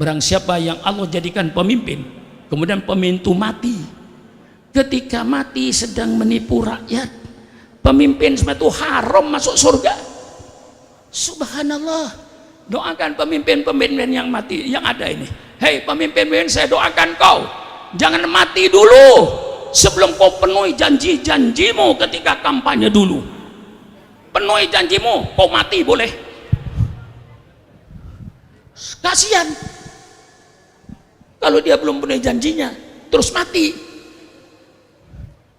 Barang siapa yang Allah jadikan pemimpin, kemudian pemimpin itu mati, ketika mati sedang menipu rakyat, pemimpin itu haram masuk surga. Subhanallah. Doakan pemimpin-pemimpin yang mati yang ada ini. Hei pemimpin-pemimpin, saya doakan kau jangan mati dulu sebelum kau penuhi janji-janjimu ketika kampanye dulu. Penuhi janjimu, kau mati boleh. Kasihan kalau dia belum penuhi janjinya terus mati.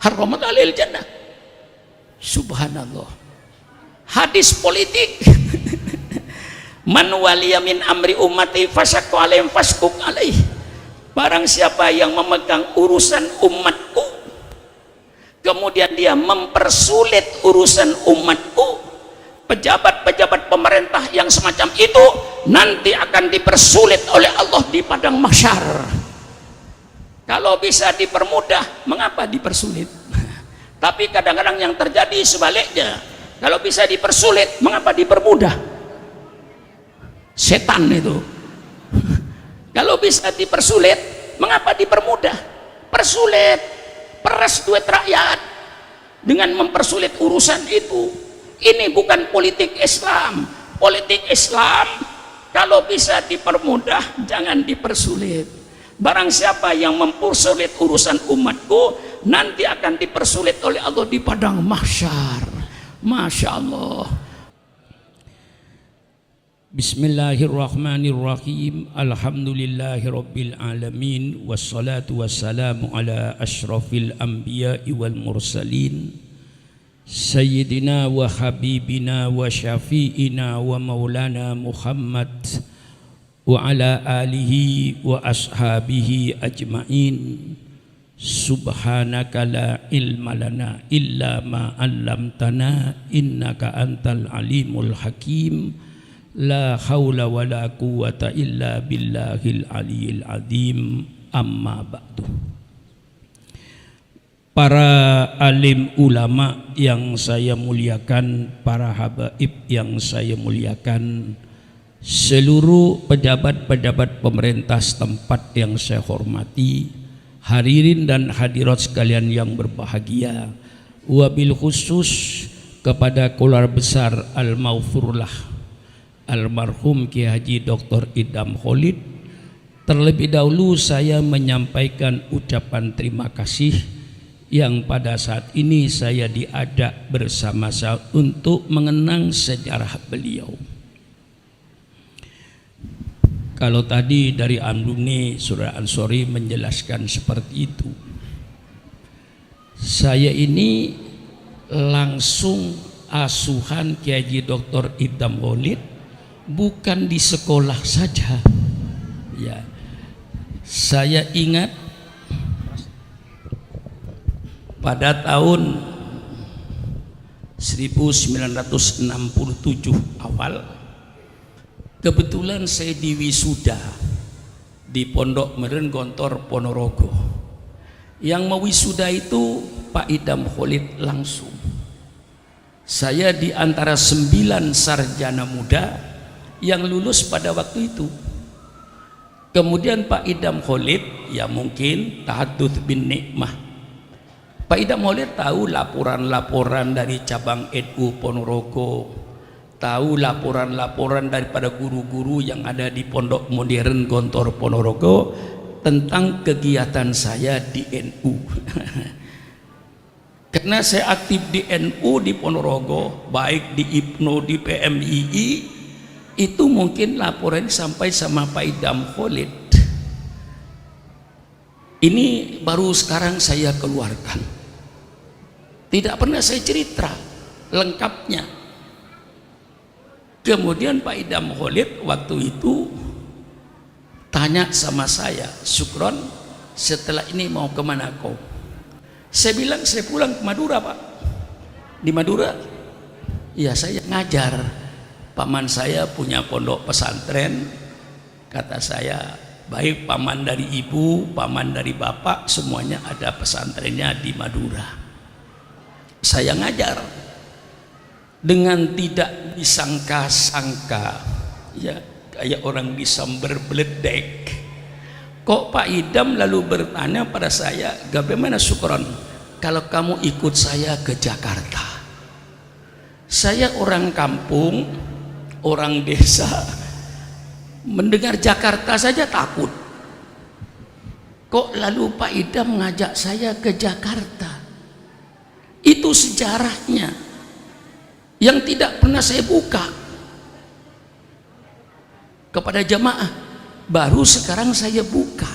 Haramat alil jannah. Subhanallah. Hadis politik. Man waliya min amri ummati fasyaqqa alaihim fasquq alaih. Barang siapa yang memegang urusan umatku kemudian dia mempersulit urusan umatku, pejabat-pejabat pemerintah yang semacam itu nanti akan dipersulit oleh Allah di padang mahsyar. Kalau bisa dipermudah, mengapa dipersulit? Tapi kadang-kadang yang terjadi sebaliknya. Kalau bisa dipersulit, mengapa dipermudah? Setan itu. Kalau bisa dipersulit, mengapa dipermudah? Persulit, peras duit rakyat dengan mempersulit urusan itu. Ini bukan politik Islam. Politik Islam kalau bisa dipermudah, jangan dipersulit. Barang siapa yang mempersulit urusan umatku, nanti akan dipersulit oleh Allah di padang mahsyar. Masya Allah. Bismillahirrahmanirrahim. Alhamdulillahirabbil alamin wassalatu wassalamu ala asyrafil anbiya'i wal mursalin sayyidina wa habibina wa syafi'ina wa maulana Muhammad wa ala alihi wa ashabihi ajma'in. Subhanaka la ilma lana illa ma 'allamtana innaka antal alimul hakim. La haula wa la quwwata illa billahil aliyil azim. Amma ba'du. Para alim ulama yang saya muliakan, para habaib yang saya muliakan, seluruh pejabat-pejabat pemerintah setempat yang saya hormati, hadirin dan hadirat sekalian yang berbahagia, wabil khusus kepada keluarga besar al-maghfurlah almarhum Kiai Haji Dr. Idham Khalid. Terlebih dahulu saya menyampaikan ucapan terima kasih yang pada saat ini saya diajak bersama-sama untuk mengenang sejarah beliau. Kalau tadi dari Amduni Surah Ansori menjelaskan seperti itu, saya ini langsung asuhan Kiai Haji Dr. Idham Khalid, bukan di sekolah saja. Ya, saya ingat pada tahun 1967 awal, kebetulan saya diwisuda di Pondok Meren Gontor Ponorogo. Yang mewisuda itu Pak Idham Khalid langsung. Saya di antara 9 sarjana muda yang lulus pada waktu itu. Kemudian Pak Idham Khalid, ya mungkin tahadduts bin nikmah, Pak Idham Khalid tahu laporan-laporan dari cabang NU Ponorogo, tahu laporan-laporan daripada guru-guru yang ada di Pondok Modern Gontor Ponorogo tentang kegiatan saya di NU. Karena saya aktif di NU di Ponorogo, baik di IPNO, di PMII, itu mungkin laporan sampai sama Pak Idham Khalid. Ini baru sekarang saya keluarkan, tidak pernah saya cerita lengkapnya. Kemudian Pak Idham Khalid waktu itu tanya sama saya, Sukron, setelah ini mau kemana kau? Saya bilang saya pulang ke Madura, Pak. Di Madura, ya saya ngajar. Paman saya punya pondok pesantren. Kata saya, baik paman dari ibu, paman dari bapak, semuanya ada pesantrennya di Madura. Saya ngajar dengan tidak disangka-sangka, ya, kayak orang disambar beledek. Kok Pak Idam lalu bertanya pada saya, bagaimana Sukron kalau kamu ikut saya ke Jakarta? Saya orang kampung, orang desa, mendengar Jakarta saja takut. Kok lalu Pak Idam mengajak saya ke Jakarta? Itu sejarahnya yang tidak pernah saya buka kepada jamaah. Baru sekarang saya buka.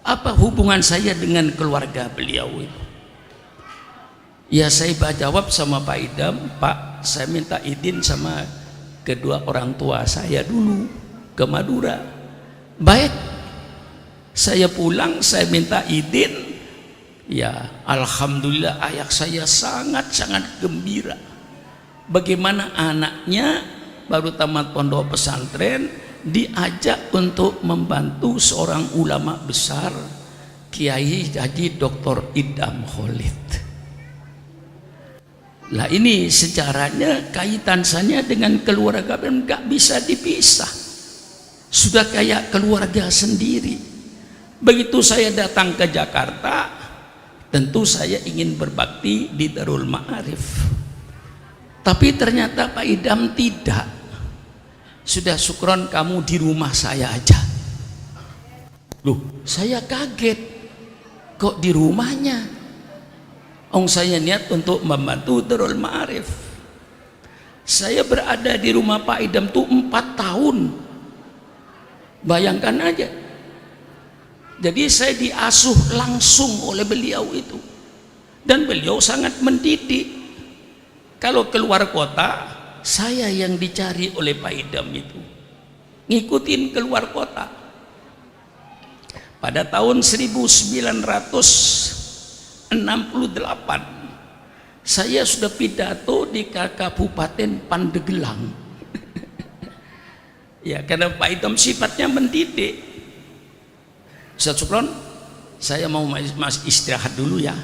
Apa hubungan saya dengan keluarga beliau itu? Ya saya jawab sama Pak Idam, Pak saya minta izin sama kedua orang tua saya dulu ke Madura. Baik, saya pulang, saya minta izin. Ya alhamdulillah ayah saya sangat-sangat gembira. Bagaimana anaknya baru tamat pondok pesantren diajak untuk membantu seorang ulama besar, Kiai Haji Dr. Idam Khalid. Lah ini sejarahnya, kaitan saya dengan keluarga nggak bisa dipisah. Sudah kayak keluarga sendiri. Begitu saya datang ke Jakarta, tentu saya ingin berbakti di Darul Ma'arif. Tapi ternyata Pak Idam tidak. Sudah Sukron kamu di rumah saya aja. Loh, saya kaget. Kok di rumahnya? Saya niat untuk membantu Darul Ma'arif. Saya berada di rumah Pak Idam tuh 4 tahun. Bayangkan aja. Jadi saya diasuh langsung oleh beliau itu. Dan beliau sangat mendidik. Kalau keluar kota, saya yang dicari oleh Pak Idam itu. Ngikutin keluar kota. Pada tahun 1968, saya sudah pidato di Kabupaten Pandeglang. Ya, karena Pak Idam sifatnya mendidik. Ustaz Sukron, saya mau mas istirahat dulu ya.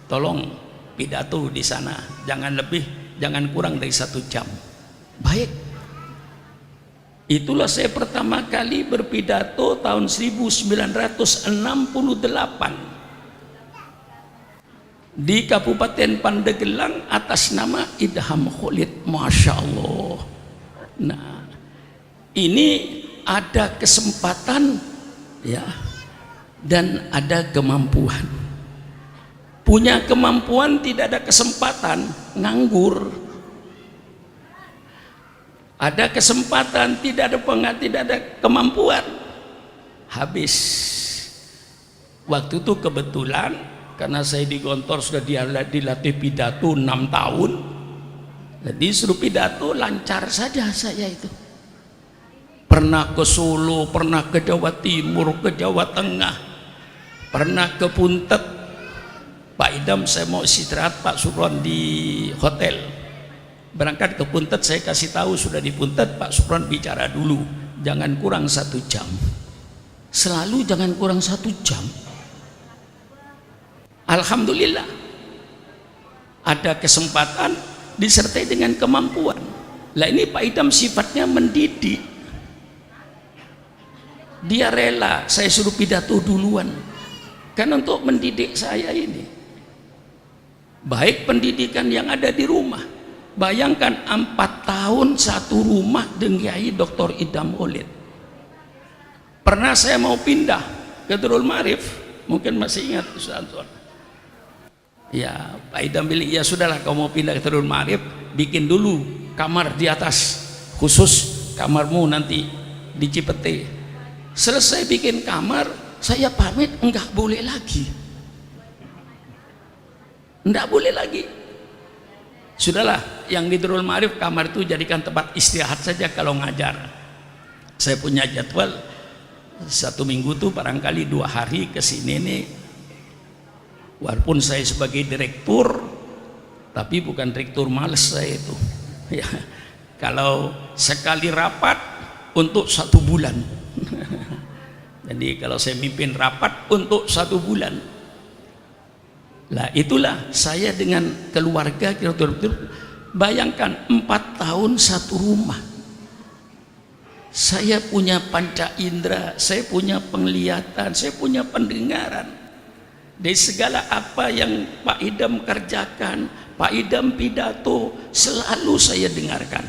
Tolong pidato di sana, jangan lebih, jangan kurang dari 1 jam. Baik. Itulah saya pertama kali berpidato tahun 1968 di Kabupaten Pandeglang atas nama Idham Khalid. Masya Allah. Nah, ini ada kesempatan ya, dan ada kemampuan. Punya kemampuan tidak ada kesempatan, nganggur. Ada kesempatan tidak ada kemampuan, habis. Waktu itu kebetulan karena saya di Gontor sudah dilatih pidato 6 tahun, jadi suruh pidato lancar saja saya itu. Pernah ke Solo, pernah ke Jawa Timur, ke Jawa Tengah, pernah ke Puntet. Pak Idam saya mau istirahat Pak Sukron di hotel. Berangkat ke Puntet, saya kasih tahu sudah di Puntet, Pak Sukron bicara dulu, jangan kurang 1 jam. Selalu jangan kurang 1 jam. Alhamdulillah ada kesempatan disertai dengan kemampuan. Lah ini Pak Idam sifatnya mendidik. Dia rela saya suruh pidato duluan, kan untuk mendidik saya ini. Baik pendidikan yang ada di rumah. Bayangkan 4 tahun 1 rumah dengan Kiai Dr. Idam Khalid. Pernah saya mau pindah ke Darul Ma'arif, mungkin masih ingat Ustaz Anton. Ya, Pak Idam bilang, ya sudahlah kamu mau pindah ke Darul Ma'arif, bikin dulu kamar di atas, khusus kamarmu nanti di Cipete. Selesai bikin kamar, saya pamit, enggak boleh lagi. Enggak boleh lagi. Sudahlah, yang di Darul Ma'arif kamar itu jadikan tempat istirahat saja kalau ngajar. Saya punya jadwal 1 minggu tuh barangkali 2 hari ke sini nih. Walaupun saya sebagai direktur, tapi bukan direktur males saya itu. Ya, kalau sekali rapat untuk 1 bulan. Jadi kalau saya mimpin rapat untuk 1 bulan. Lah itulah saya dengan keluarga kira-kira. Bayangkan 4 tahun 1 rumah. Saya punya panca indera, saya punya penglihatan, saya punya pendengaran. Dari segala apa yang Pak Idam kerjakan, Pak Idam pidato, selalu saya dengarkan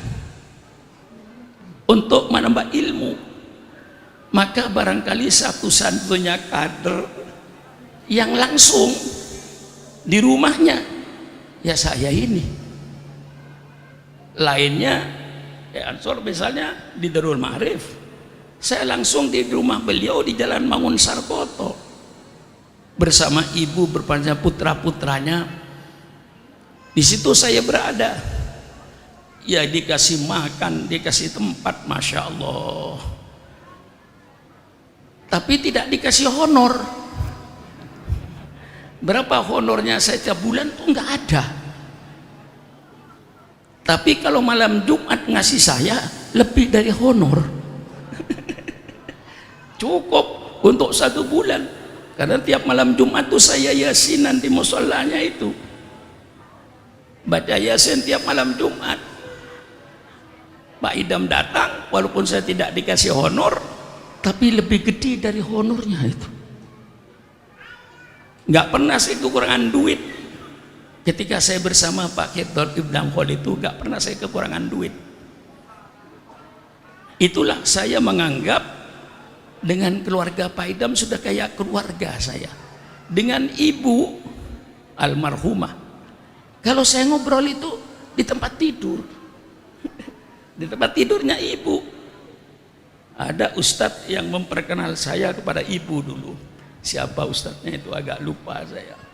untuk menambah ilmu. Maka barangkali satu-satunya kader yang langsung di rumahnya ya saya ini. Lainnya Ansor misalnya di Darul Ma'arif, saya langsung di rumah beliau di Jalan Mangun Sarkoto bersama ibu berpanjang putra-putranya. Di situ saya berada, ya dikasih makan, dikasih tempat, masya Allah, tapi tidak dikasih honor. Berapa honornya saya tiap bulan tuh nggak ada. Tapi kalau malam Jumat ngasih saya lebih dari honor. Cukup untuk 1 bulan. Karena tiap malam Jumat tuh saya yasinan di musholanya itu. Baca yasin tiap malam Jumat. Pak Idam datang, walaupun saya tidak dikasih honor, tapi lebih gede dari honornya itu. Nggak pernah saya kekurangan duit. Ketika saya bersama Pak Khidr Ibn Khalid itu gak pernah saya kekurangan duit. Itulah saya menganggap dengan keluarga Pak Idam sudah kayak keluarga saya. Dengan ibu almarhumah, kalau saya ngobrol itu di tempat tidur, di tempat tidurnya ibu. Ada ustadz yang memperkenal saya kepada ibu dulu. Siapa ustadznya itu agak lupa saya.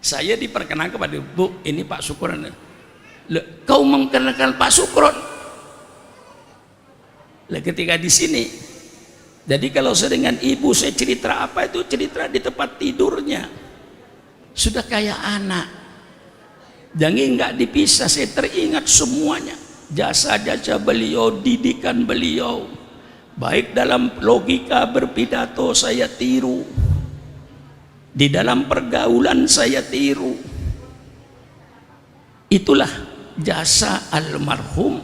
Saya diperkenalkan kepada Bu, ini Pak Sukron. Kau memperkenalkan Pak Sukron? Ketika di sini, jadi kalau saya dengan ibu saya cerita apa itu cerita di tempat tidurnya, sudah kayak anak. Jangan nggak dipisah, saya teringat semuanya. Jasa-jasa beliau, didikan beliau, baik dalam logika berpidato saya tiru. Di dalam pergaulan saya tiru. Itulah jasa almarhum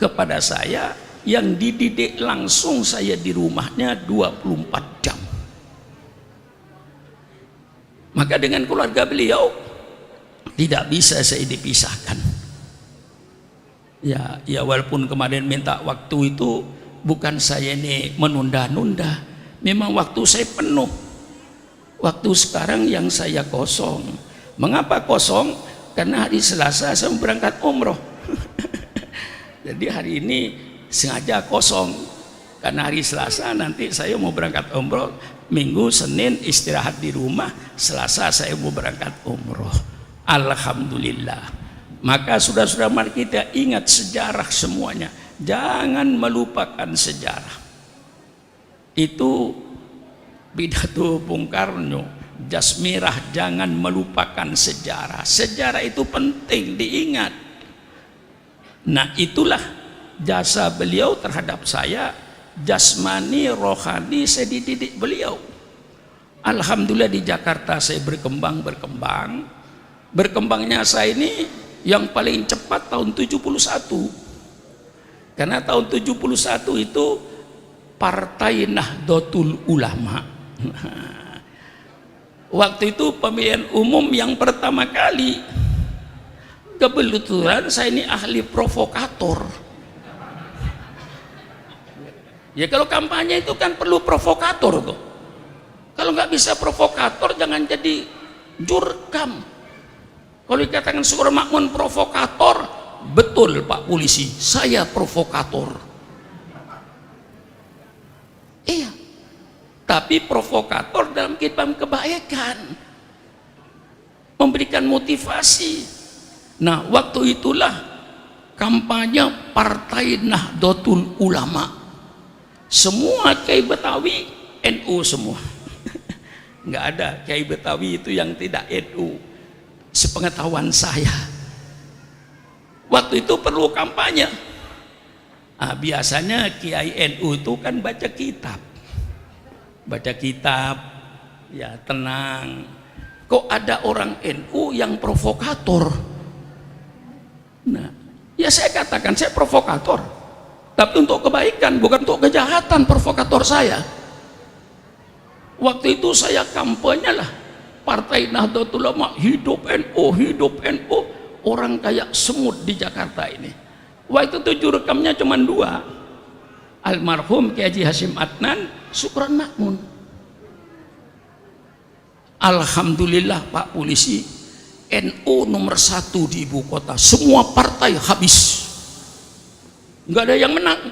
kepada saya yang dididik langsung saya di rumahnya 24 jam. Maka dengan keluarga beliau tidak bisa saya dipisahkan. Ya walaupun kemarin minta waktu itu bukan saya ini menunda-nunda, memang waktu saya penuh. Waktu sekarang yang saya kosong. Mengapa kosong? Karena hari Selasa saya berangkat umroh. Jadi hari ini sengaja kosong. Karena hari Selasa nanti saya mau berangkat umroh. Minggu, Senin istirahat di rumah. Selasa saya mau berangkat umroh. Alhamdulillah. Maka sudah-sudah mari kita ingat sejarah semuanya. Jangan melupakan sejarah. Itu pidato Bung Karno, Jasmirah, jangan melupakan sejarah. Sejarah itu penting diingat. Nah itulah jasa beliau terhadap saya, jasmani, rohani, saya dididik beliau. Alhamdulillah di Jakarta saya berkembangnya saya ini yang paling cepat tahun 71. Karena tahun 71 itu Partai Nahdlatul Ulama. Waktu itu pemilihan umum yang pertama kali, kebetulan saya ini ahli provokator. Ya kalau kampanye itu kan perlu provokator tuh. Kalau nggak bisa provokator jangan jadi jurkam. Kalau dikatakan seorang makmun provokator, betul Pak Polisi, saya provokator. Iya. Tapi provokator dalam kehidupan kebaikan, memberikan motivasi. Nah waktu itulah kampanye Partai Nahdlatul Ulama. Semua Kiai Betawi NU semua. Nggak ada Kiai Betawi itu yang tidak NU, sepengetahuan saya. Waktu itu perlu kampanye. Nah, biasanya Kiai NU itu kan baca kitab, ya tenang. Kok ada orang NU yang provokator? Nah, ya saya katakan saya provokator. tapi untuk kebaikan, bukan untuk kejahatan provokator saya. Waktu itu saya kampanye lah Partai Nahdlatul Ulama, hidup NU, hidup NU. Orang kayak semut di Jakarta ini. Waktu itu jurekamnya cuma 2, almarhum Kiai Haji Hasyim Adnan, Syukron Makmun. Alhamdulillah Pak Polisi, NU nomor 1 di ibu kota, semua partai habis, nggak ada yang menang,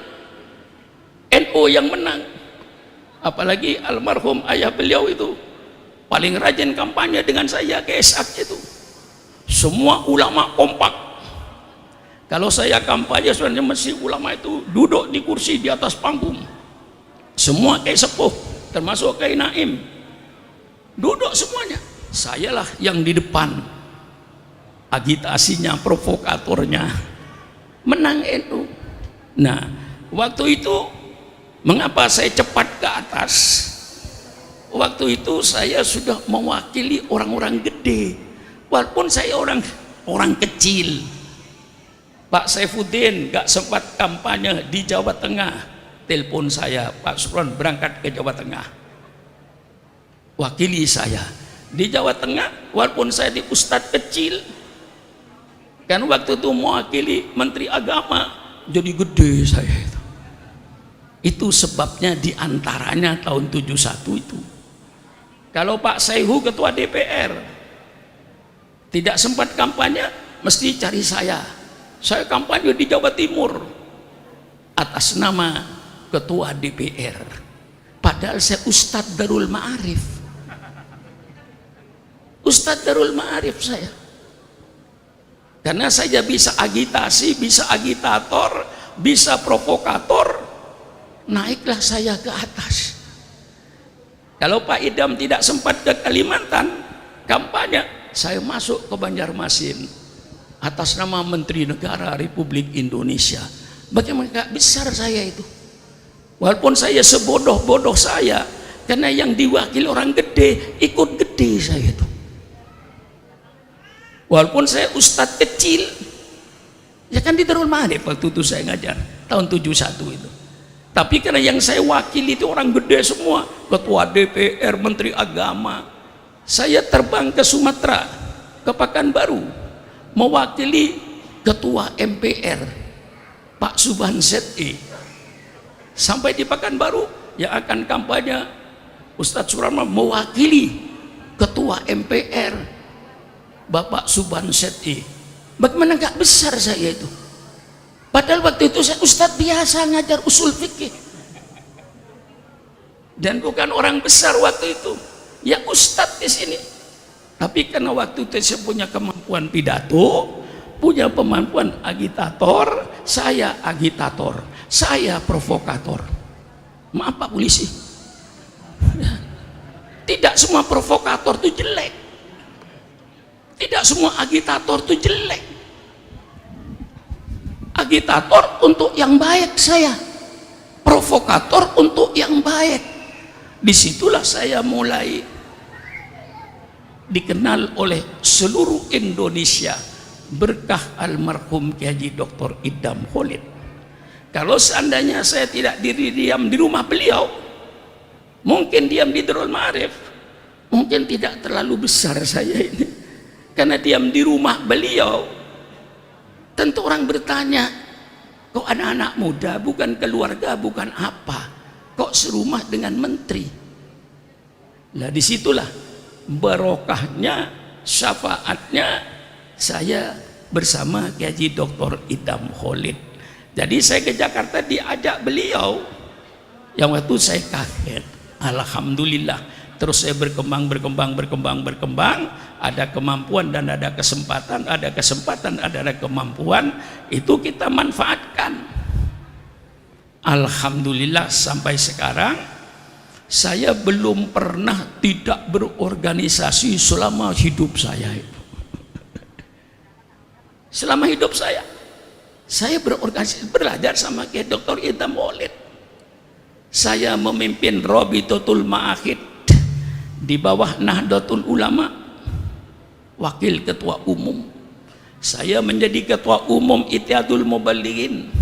NU yang menang. Apalagi almarhum ayah beliau itu paling rajin kampanye dengan saya ke Esak itu. Semua ulama kompak. Kalau saya kampanye sebenarnya mesti ulama itu duduk di kursi di atas panggung. Semua kayak sepuh, termasuk kayak Naim, duduk semuanya. Sayalah yang di depan, agitasinya, provokatornya, menang NU. Nah, waktu itu mengapa saya cepat ke atas? Waktu itu saya sudah mewakili orang-orang gede, walaupun saya orang kecil. Pak Saifuddin gak sempat kampanye di Jawa Tengah, telepon saya, Pak Supron berangkat ke Jawa Tengah, wakili saya di Jawa Tengah, walaupun saya di ustadz kecil. Kan waktu itu mewakili Menteri Agama, jadi gede saya itu. Itu sebabnya diantaranya tahun 71 itu. Kalau Pak Saihu ketua DPR tidak sempat kampanye, mesti cari saya. Saya kampanye di Jawa Timur atas nama ketua DPR. Padahal saya Ustadz Darul Ma'arif. Ustadz Darul Ma'arif saya. Karena saya bisa agitasi, bisa agitator, bisa provokator. Naiklah saya ke atas. Kalau Pak Idam tidak sempat ke Kalimantan kampanye, saya masuk ke Banjarmasin atas nama Menteri Negara Republik Indonesia. Bagaimana gak besar saya itu, walaupun saya sebodoh-bodoh saya, karena yang diwakili orang gede ikut gede saya itu. Walaupun saya ustadz kecil, ya kan di Darul Ma'arif waktu itu saya ngajar tahun 71 itu. Tapi karena yang saya wakili itu orang gede semua, ketua DPR, Menteri Agama. Saya terbang ke Sumatera, ke Pekanbaru, mewakili ketua MPR, Pak Subhan ZE. Sampai di Pekanbaru, yang akan kampanye Ustadz Surama mewakili ketua MPR, Bapak Subhan ZE. Bagaimana gak besar saya itu? Padahal waktu itu saya ustadz biasa ngajar usul fikih dan bukan orang besar waktu itu, ya ustadz di sini. Tapi karena waktu itu saya punya kemampuan pidato, punya kemampuan agitator, saya agitator, saya provokator. Maaf Pak Polisi, tidak semua provokator itu jelek, tidak semua agitator itu jelek. Agitator untuk yang baik saya, provokator untuk yang baik. Disitulah saya mulai dikenal oleh seluruh Indonesia berkah almarhum Kiai Haji Dr. Idam Khalid. Kalau seandainya saya tidak diam di rumah beliau, mungkin diam di Darul Ma'arif, mungkin tidak terlalu besar saya ini. Karena diam di rumah beliau, tentu orang bertanya, kok anak-anak muda, bukan keluarga, bukan apa, kok serumah dengan menteri? Nah disitulah barokahnya, syafaatnya saya bersama Kiai Haji Dr. Idam Khalid. Jadi saya ke Jakarta diajak beliau, yang waktu saya kaget, alhamdulillah. Terus saya berkembang, ada kemampuan dan ada kesempatan, ada kemampuan, itu kita manfaatkan. Alhamdulillah sampai sekarang saya belum pernah tidak berorganisasi selama hidup saya itu. Selama hidup saya berorganisasi, belajar sama Kiai Dr. Idam Khalid. Saya memimpin Rabitatul Ma'ahid di bawah Nahdlatul Ulama, wakil ketua umum. Saya menjadi ketua umum Ittihadul Mubalighin.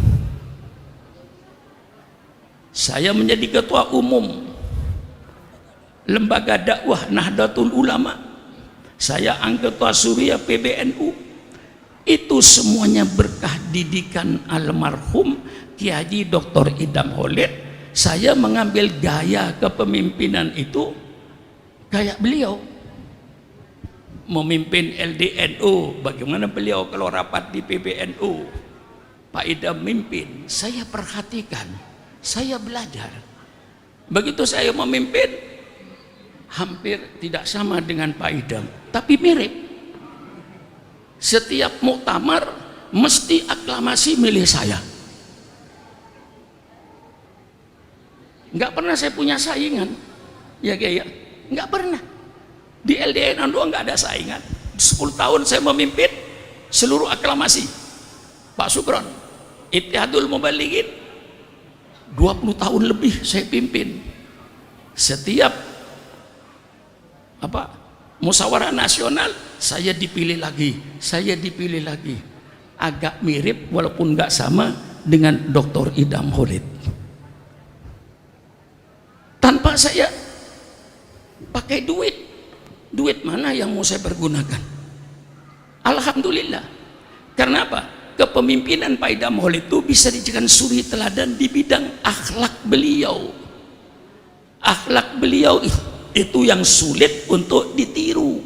Saya menjadi ketua umum Lembaga Dakwah Nahdlatul Ulama, saya anggota Surya PBNU. Itu semuanya berkah didikan almarhum Kiai Haji Dr. Idam Holid. Saya mengambil gaya kepemimpinan itu kayak beliau memimpin LDNU. Bagaimana beliau kalau rapat di PBNU, Pak Idam mimpin, saya perhatikan, saya belajar. Begitu saya memimpin, hampir tidak sama dengan Pak Idam, tapi mirip. Setiap muktamar mesti aklamasi milih saya. Nggak pernah saya punya saingan, ya kayak nggak pernah. Di LDN doang nggak ada saingan. 10 tahun saya memimpin, seluruh aklamasi. Pak Sukron, Ittihadul Mubalighin, 20 tahun lebih saya pimpin. Setiap musyawarah nasional saya dipilih lagi, agak mirip walaupun nggak sama dengan Dr. Idam Holid. Tanpa saya pakai duit mana yang mau saya pergunakan? Alhamdulillah. Karena apa? Kepemimpinan Pak Idam Holid itu bisa dijadikan suri teladan di bidang akhlak beliau. Akhlak beliau itu yang sulit untuk ditiru,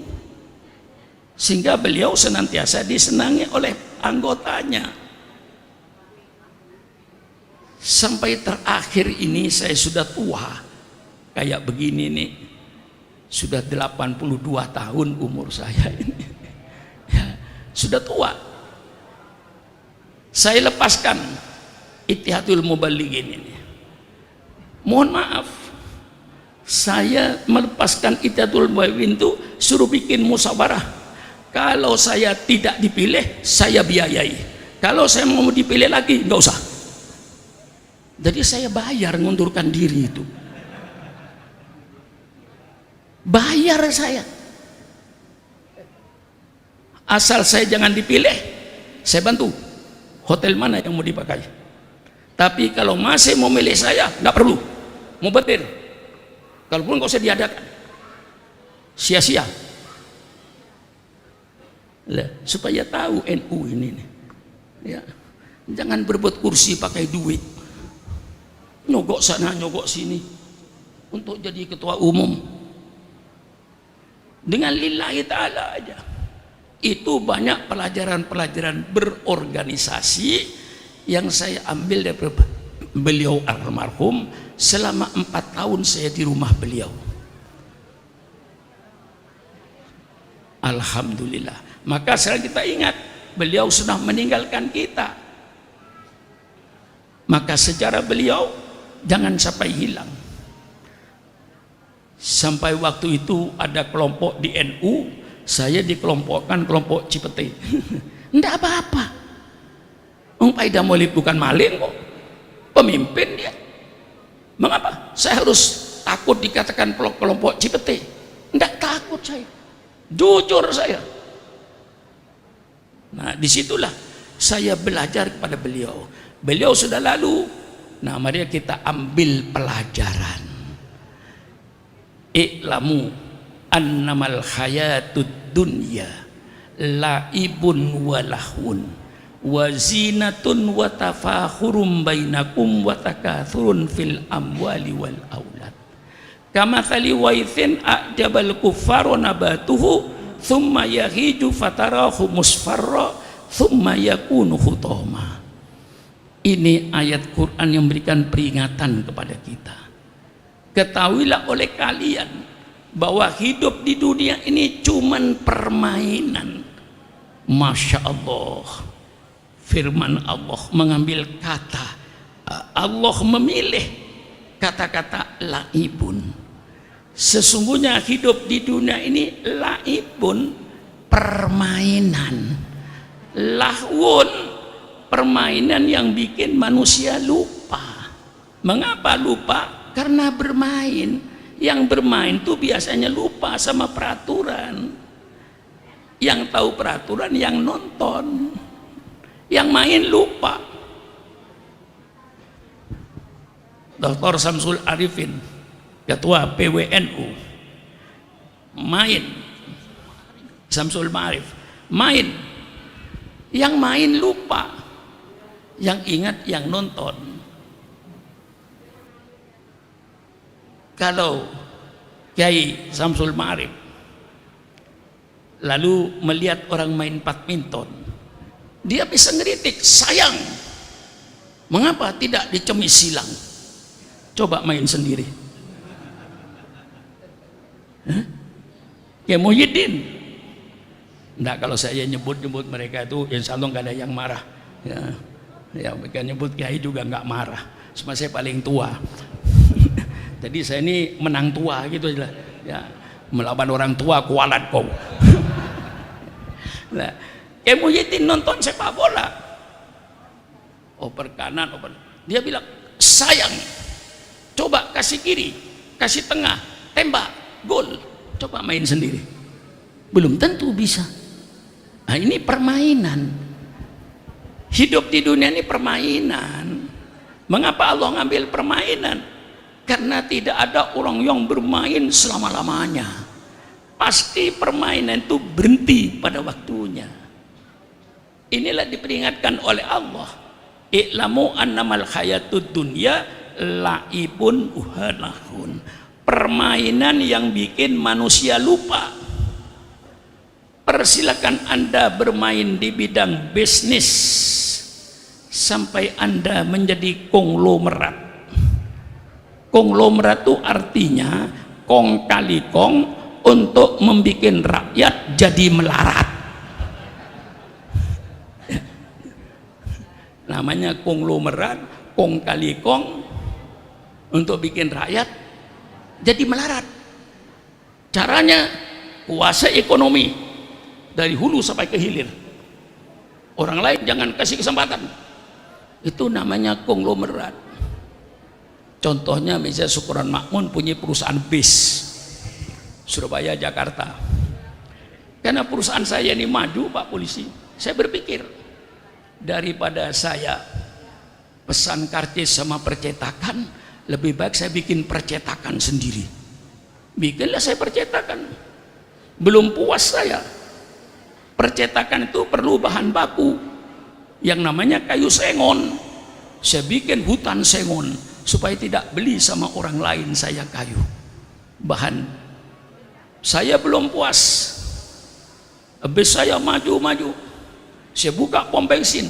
sehingga beliau senantiasa disenangi oleh anggotanya. Sampai terakhir ini saya sudah tua kayak begini nih, sudah 82 tahun umur saya ini ya, sudah tua. Saya lepaskan Ittihadul Mubalighin ini. Mohon maaf, saya melepaskan Ittihadul Mubalighin itu suruh bikin musyawarah. Kalau saya tidak dipilih, saya biayai. Kalau saya mau dipilih lagi, nggak usah. Jadi saya bayar ngundurkan diri itu. Bayar saya. Asal saya jangan dipilih, saya bantu. Hotel mana yang mau dipakai. Tapi kalau masih mau milih saya, nggak perlu. Mau betir. Kalaupun nggak usah diadakan, sia-sia. Supaya tahu NU ini nih, ya, jangan berebut kursi pakai duit, nyogok sana nyogok sini untuk jadi ketua umum. Dengan lillahi ta'ala aja. Itu banyak pelajaran-pelajaran berorganisasi yang saya ambil dari beliau almarhum selama 4 tahun saya di rumah beliau. Alhamdulillah. Maka sekarang kita ingat, beliau sudah meninggalkan kita. Maka sejarah beliau jangan sampai hilang. Sampai waktu itu ada kelompok di NU, saya dikelompokkan kelompok Cipete. Enggak apa-apa. Pak Idam Holid bukan maling kok, pemimpin dia. Mengapa saya harus takut dikatakan kelompok Cipete? Enggak takut saya, jujur saya. Nah, disitulah saya belajar kepada beliau. Beliau sudah lalu, nah mari kita ambil pelajaran. I'lamu annamal hayatud dunya laibun wa lahun wa zinatun wa tafakhurum bainakum wa takathurun fil amwali wal aulad kamathali waithin a'jabal kuffara nabatuhu thumma yahiju fatarahu musfarra thumma yakunu hutama. Ini ayat Quran yang memberikan peringatan kepada kita. Ketahuilah oleh kalian bahwa hidup di dunia ini cuman permainan. Masya Allah, firman Allah mengambil kata, Allah memilih kata-kata laibun. Sesungguhnya hidup di dunia ini laibun, permainan. Lahwun, permainan yang bikin manusia lupa. Mengapa lupa? Karena bermain. Yang bermain tuh biasanya lupa sama peraturan. Yang tahu peraturan yang nonton, yang main lupa. Dr. Samsul Arifin, ketua PWNU, main. Samsul Ma'arif main, yang main lupa, yang ingat yang nonton. Kalau Kiai Samsul Ma'arif lalu melihat orang main badminton, dia bisa ngeritik, sayang mengapa tidak dicemi silang, coba main sendiri. Ya Muhyiddin enggak, kalau saya nyebut-nyebut mereka itu insya Allah nggak ada yang marah ya mereka nyebut Kiai juga nggak marah, cuma saya paling tua jadi saya ini menang tua gitu ya, melawan orang tua kualat kau. Nah, Kiai Muhyiddin nonton sepak bola, oper kanan, dia bilang sayang, coba kasih kiri, kasih tengah, tembak, gol, coba main sendiri, belum tentu bisa. Nah, ini permainan. Hidup di dunia ini permainan. Mengapa Allah ngambil permainan? Karena tidak ada orang yang bermain selama-lamanya. Pasti permainan itu berhenti pada waktunya. Inilah diperingatkan oleh Allah. I'lamu annamal hayatud dunya la'ibun uhalahun. Permainan yang bikin manusia lupa. Persilakan Anda bermain di bidang bisnis sampai Anda menjadi konglomerat. Konglomerat itu artinya kong kali kong untuk membuat rakyat jadi melarat. Namanya konglomerat, kong kali kong untuk bikin rakyat jadi melarat. Caranya kuasai ekonomi dari hulu sampai ke hilir, orang lain jangan kasih kesempatan. Itu namanya konglomerat. Contohnya misalnya Syukuran Makmun punya perusahaan bis Surabaya Jakarta. Karena perusahaan saya ini maju Pak Polisi, saya berpikir daripada saya pesan karcis sama percetakan, lebih baik saya bikin percetakan sendiri. Bikinlah saya percetakan. Belum puas saya, percetakan itu perlu bahan baku yang namanya kayu sengon. Saya bikin hutan sengon supaya tidak beli sama orang lain saya kayu bahan. Saya belum puas, habis saya maju-maju, saya buka pom bensin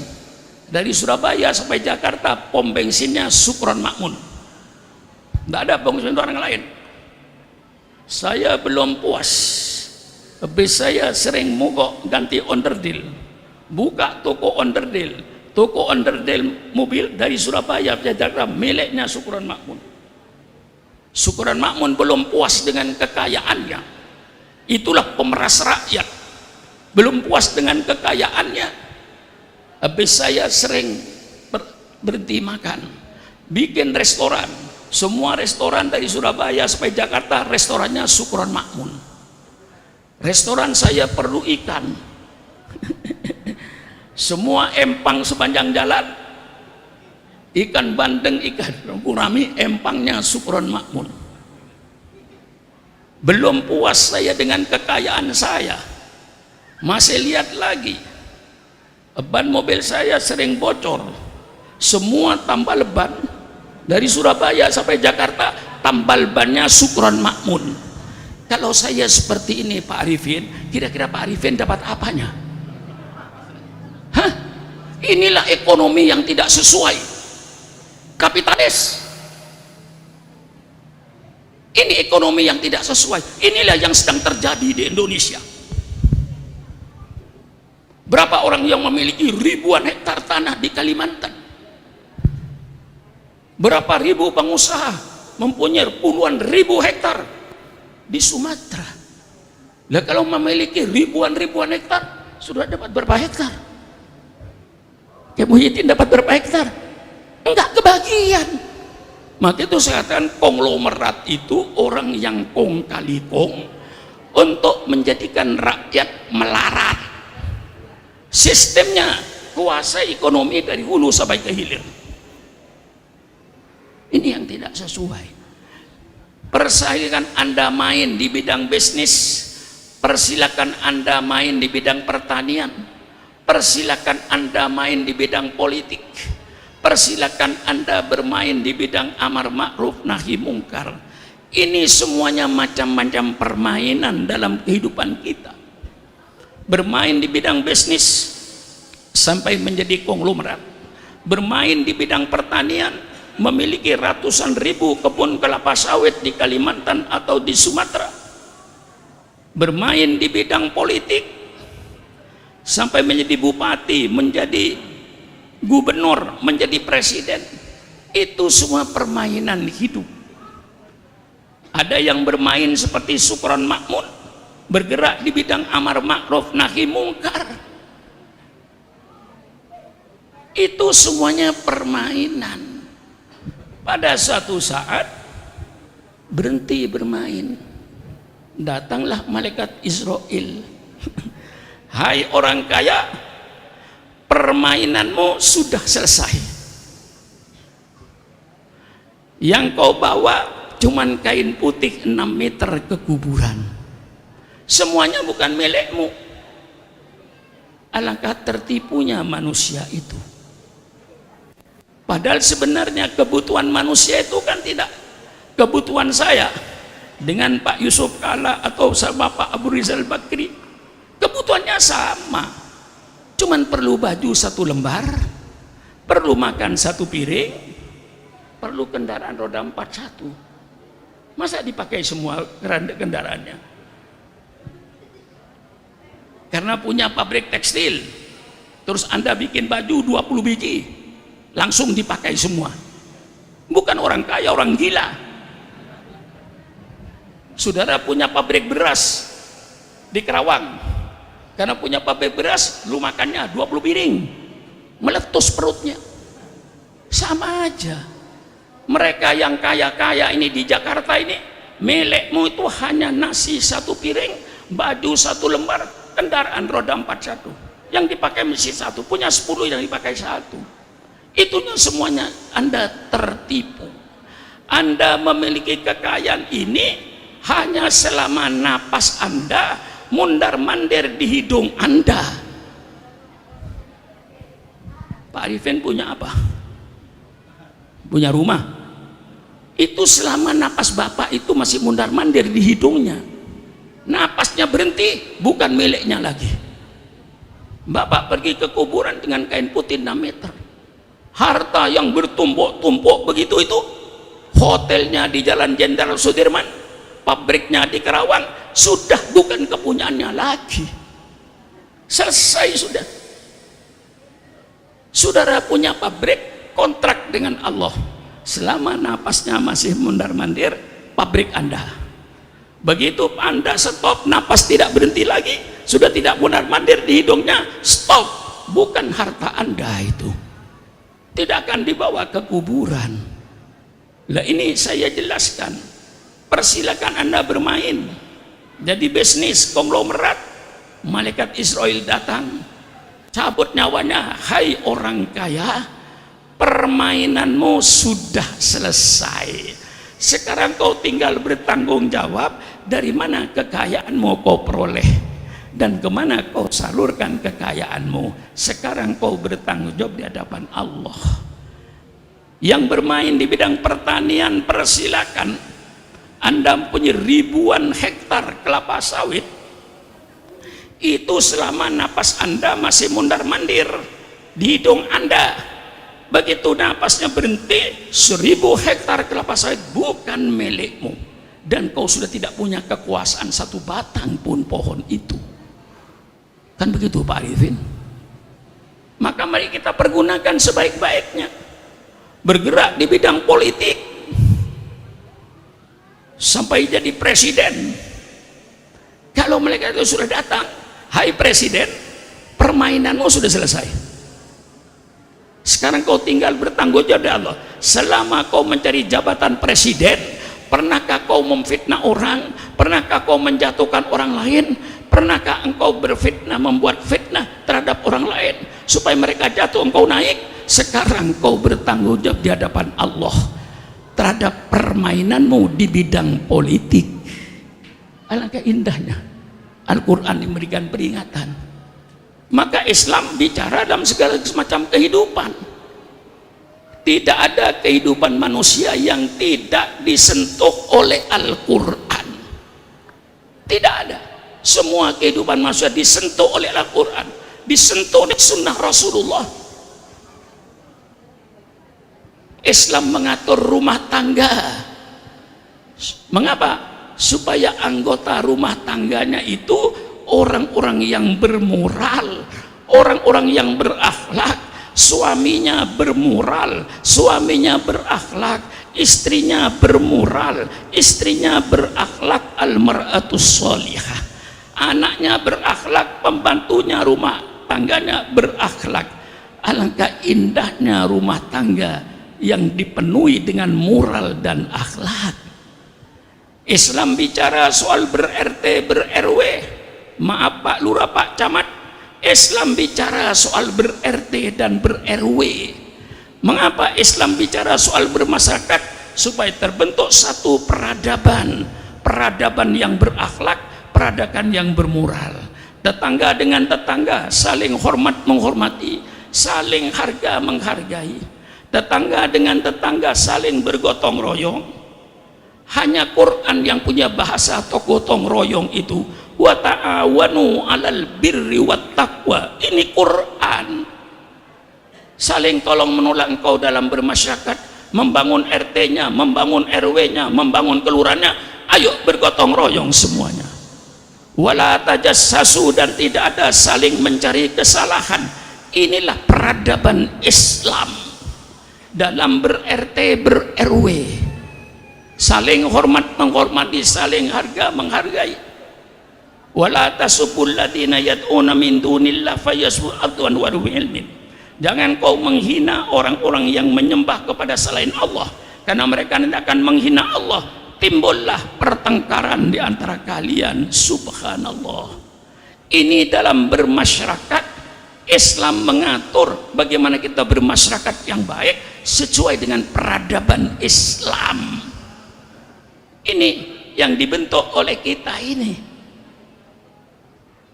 dari Surabaya sampai Jakarta. Pom bensinnya Syukuran Makmun, tidak ada pom bensin orang lain. Saya belum puas, habis saya sering mogok ganti onderdil, buka toko onderdil mobil dari Surabaya ke Jakarta miliknya Syukuran Makmun. Syukuran Makmun belum puas dengan kekayaannya, itulah pemeras rakyat. Belum puas dengan kekayaannya, habis saya sering berhenti makan, bikin restoran. Semua restoran dari Surabaya sampai Jakarta restorannya Syukuran Makmun. Restoran saya perlu ikan. Semua empang sepanjang jalan, ikan bandeng, ikan gurami, empangnya Syukuran Makmun. Belum puas saya dengan kekayaan saya, masih lihat lagi, ban mobil saya sering bocor. Semua tambal ban dari Surabaya sampai Jakarta, tambal bannya Syukuran Makmun. Kalau saya seperti ini Pak Arifin, kira-kira Pak Arifin dapat apanya? Hah? Inilah ekonomi yang tidak sesuai, kapitalis. Ini ekonomi yang tidak sesuai. Inilah yang sedang terjadi di Indonesia. Berapa orang yang memiliki ribuan hektar tanah di Kalimantan? Berapa ribu pengusaha mempunyai puluhan ribu hektar di Sumatera? Lah kalau memiliki ribuan hektar, sudah dapat berapa hektar? Kiai Muhyiddin dapat berapa hektar? Enggak kebagian. Maka itu saya katakan konglomerat itu orang yang kong kali kong untuk menjadikan rakyat melarat. Sistemnya kuasai ekonomi dari hulu sampai ke hilir. Ini yang tidak sesuai. Persilakan Anda main di bidang bisnis, persilakan Anda main di bidang pertanian, persilakan Anda main di bidang politik, persilakan Anda bermain di bidang amar ma'ruf nahi mungkar. Ini semuanya macam-macam permainan dalam kehidupan kita. Bermain di bidang bisnis sampai menjadi konglomerat, bermain di bidang pertanian, memiliki ratusan ribu kebun kelapa sawit di Kalimantan atau di Sumatera, bermain di bidang politik sampai menjadi bupati, menjadi gubernur, menjadi presiden. Itu semua permainan hidup. Ada yang bermain seperti Sukron Makmun, bergerak di bidang amar ma'ruf nahi mungkar. Itu semuanya permainan. Pada suatu saat berhenti bermain, datanglah malaikat Israel. Hai orang kaya, permainanmu sudah selesai. Yang kau bawa cuman kain putih 6 meter ke kuburan. Semuanya bukan milikmu. Alangkah tertipunya manusia itu. Padahal sebenarnya kebutuhan manusia itu kan tidak kebutuhan saya dengan Pak Yusuf Kala atau sama Pak Abu Rizal Bakri. Kebutuhannya sama. Cuman perlu baju 1 lembar, perlu makan 1 piring, perlu kendaraan roda 4 1. Masa dipakai semua kendaraannya? Karena punya pabrik tekstil, terus Anda bikin baju 20 biji, langsung dipakai semua. Bukan orang kaya, orang gila. Saudara punya pabrik beras di Kerawang, karena punya pabrik beras, lu makannya 20 piring, meletus perutnya. Sama aja. Mereka yang kaya-kaya ini di Jakarta ini, milikmu itu hanya nasi 1 piring, baju 1 lembar, kendaraan roda 4 1. Yang dipakai mesin 1, punya 10 yang dipakai 1. Itunya semuanya Anda tertipu. Anda memiliki kekayaan ini hanya selama napas Anda mundar-mandir di hidung Anda. Pak Arifin punya apa? Punya rumah. Itu selama napas Bapak itu masih mundar-mandir di hidungnya. Napasnya berhenti, bukan miliknya lagi. Bapak pergi ke kuburan dengan kain putih 6 meter. Harta yang bertumpuk-tumpuk begitu itu, hotelnya di Jalan Jenderal Sudirman, pabriknya di Kerawang, sudah bukan kepunyaannya lagi. Selesai sudah. Saudara punya pabrik, kontrak dengan Allah. Selama napasnya masih mundar-mandir, pabrik Anda. Begitu Anda stop, napas tidak berhenti lagi, sudah tidak mundar-mandir di hidungnya, stop. Bukan harta Anda itu. Tidak akan dibawa ke kuburan. Lah ini saya jelaskan. Persilakan Anda bermain. Jadi bisnis konglomerat. Malaikat Israel datang, cabut nyawanya. Hai orang kaya, permainanmu sudah selesai. Sekarang kau tinggal bertanggung jawab dari mana kekayaanmu kau peroleh dan kemana kau salurkan kekayaanmu. Sekarang kau bertanggung jawab di hadapan Allah. Yang bermain di bidang pertanian, persilakan. Anda punya ribuan hektar kelapa sawit, itu selama napas Anda masih mundar-mandir di hidung Anda, begitu napasnya berhenti, 1000 hektar kelapa sawit bukan milikmu, dan kau sudah tidak punya kekuasaan 1 batang pun pohon itu. Kan begitu Pak Arifin? Maka mari kita pergunakan sebaik-baiknya. Bergerak di bidang politik sampai jadi presiden. Kalau mereka itu sudah datang, hai presiden, permainanmu sudah selesai. Sekarang kau tinggal bertanggung jawab kepada Allah. Selama kau mencari jabatan presiden, pernahkah kau memfitnah orang? Pernahkah kau menjatuhkan orang lain? Pernahkah engkau berfitnah, membuat fitnah terhadap orang lain supaya mereka jatuh, engkau naik? Sekarang kau bertanggung jawab di hadapan Allah. terhadap permainanmu di bidang politik. Alangkah indahnya Al-Quran memberikan peringatan. Maka Islam bicara dalam segala semacam kehidupan. Tidak ada kehidupan manusia yang tidak disentuh oleh Al-Quran. Tidak ada. Semua kehidupan manusia disentuh oleh Al-Quran, disentuh oleh sunnah Rasulullah. Islam mengatur rumah tangga. Mengapa? Supaya anggota rumah tangganya itu orang-orang yang bermoral, orang-orang yang berakhlak. Suaminya bermoral, suaminya berakhlak, istrinya bermoral, istrinya berakhlak, al-mar'atus sholihah. Anaknya berakhlak, pembantunya rumah tangganya berakhlak. Alangkah indahnya rumah tangga yang dipenuhi dengan moral dan akhlak. Islam bicara soal ber-RT, ber-RW. Maaf Pak Lurah, Pak Camat, Islam bicara soal ber-RT dan ber-RW. Mengapa Islam bicara soal bermasyarakat? Supaya terbentuk satu peradaban, peradaban yang berakhlak, peradaban yang bermoral. Tetangga dengan tetangga saling hormat menghormati, saling harga menghargai. Tetangga dengan tetangga saling bergotong royong. Hanya Quran yang punya bahasa atau gotong royong itu. Wa ta'awanu 'alal birri wat taqwa. Ini Quran. Saling tolong menolong engkau dalam bermasyarakat, membangun RT-nya, membangun RW-nya, membangun kelurahannya. Ayo bergotong royong semuanya. Wala tajassasu, dan tidak ada saling mencari kesalahan. Inilah peradaban Islam dalam ber-RT, ber-RW. Saling hormat menghormati, saling harga menghargai. Wala tasubul ladina yad'una min dunillah fayasbu adwan wa ilmin. Jangan kau menghina orang-orang yang menyembah kepada selain Allah, karena mereka nanti akan menghina Allah. Timbullah pertengkaran di antara kalian. Subhanallah. Ini dalam bermasyarakat, Islam mengatur bagaimana kita bermasyarakat yang baik sesuai dengan peradaban Islam. Ini yang dibentuk oleh kita ini.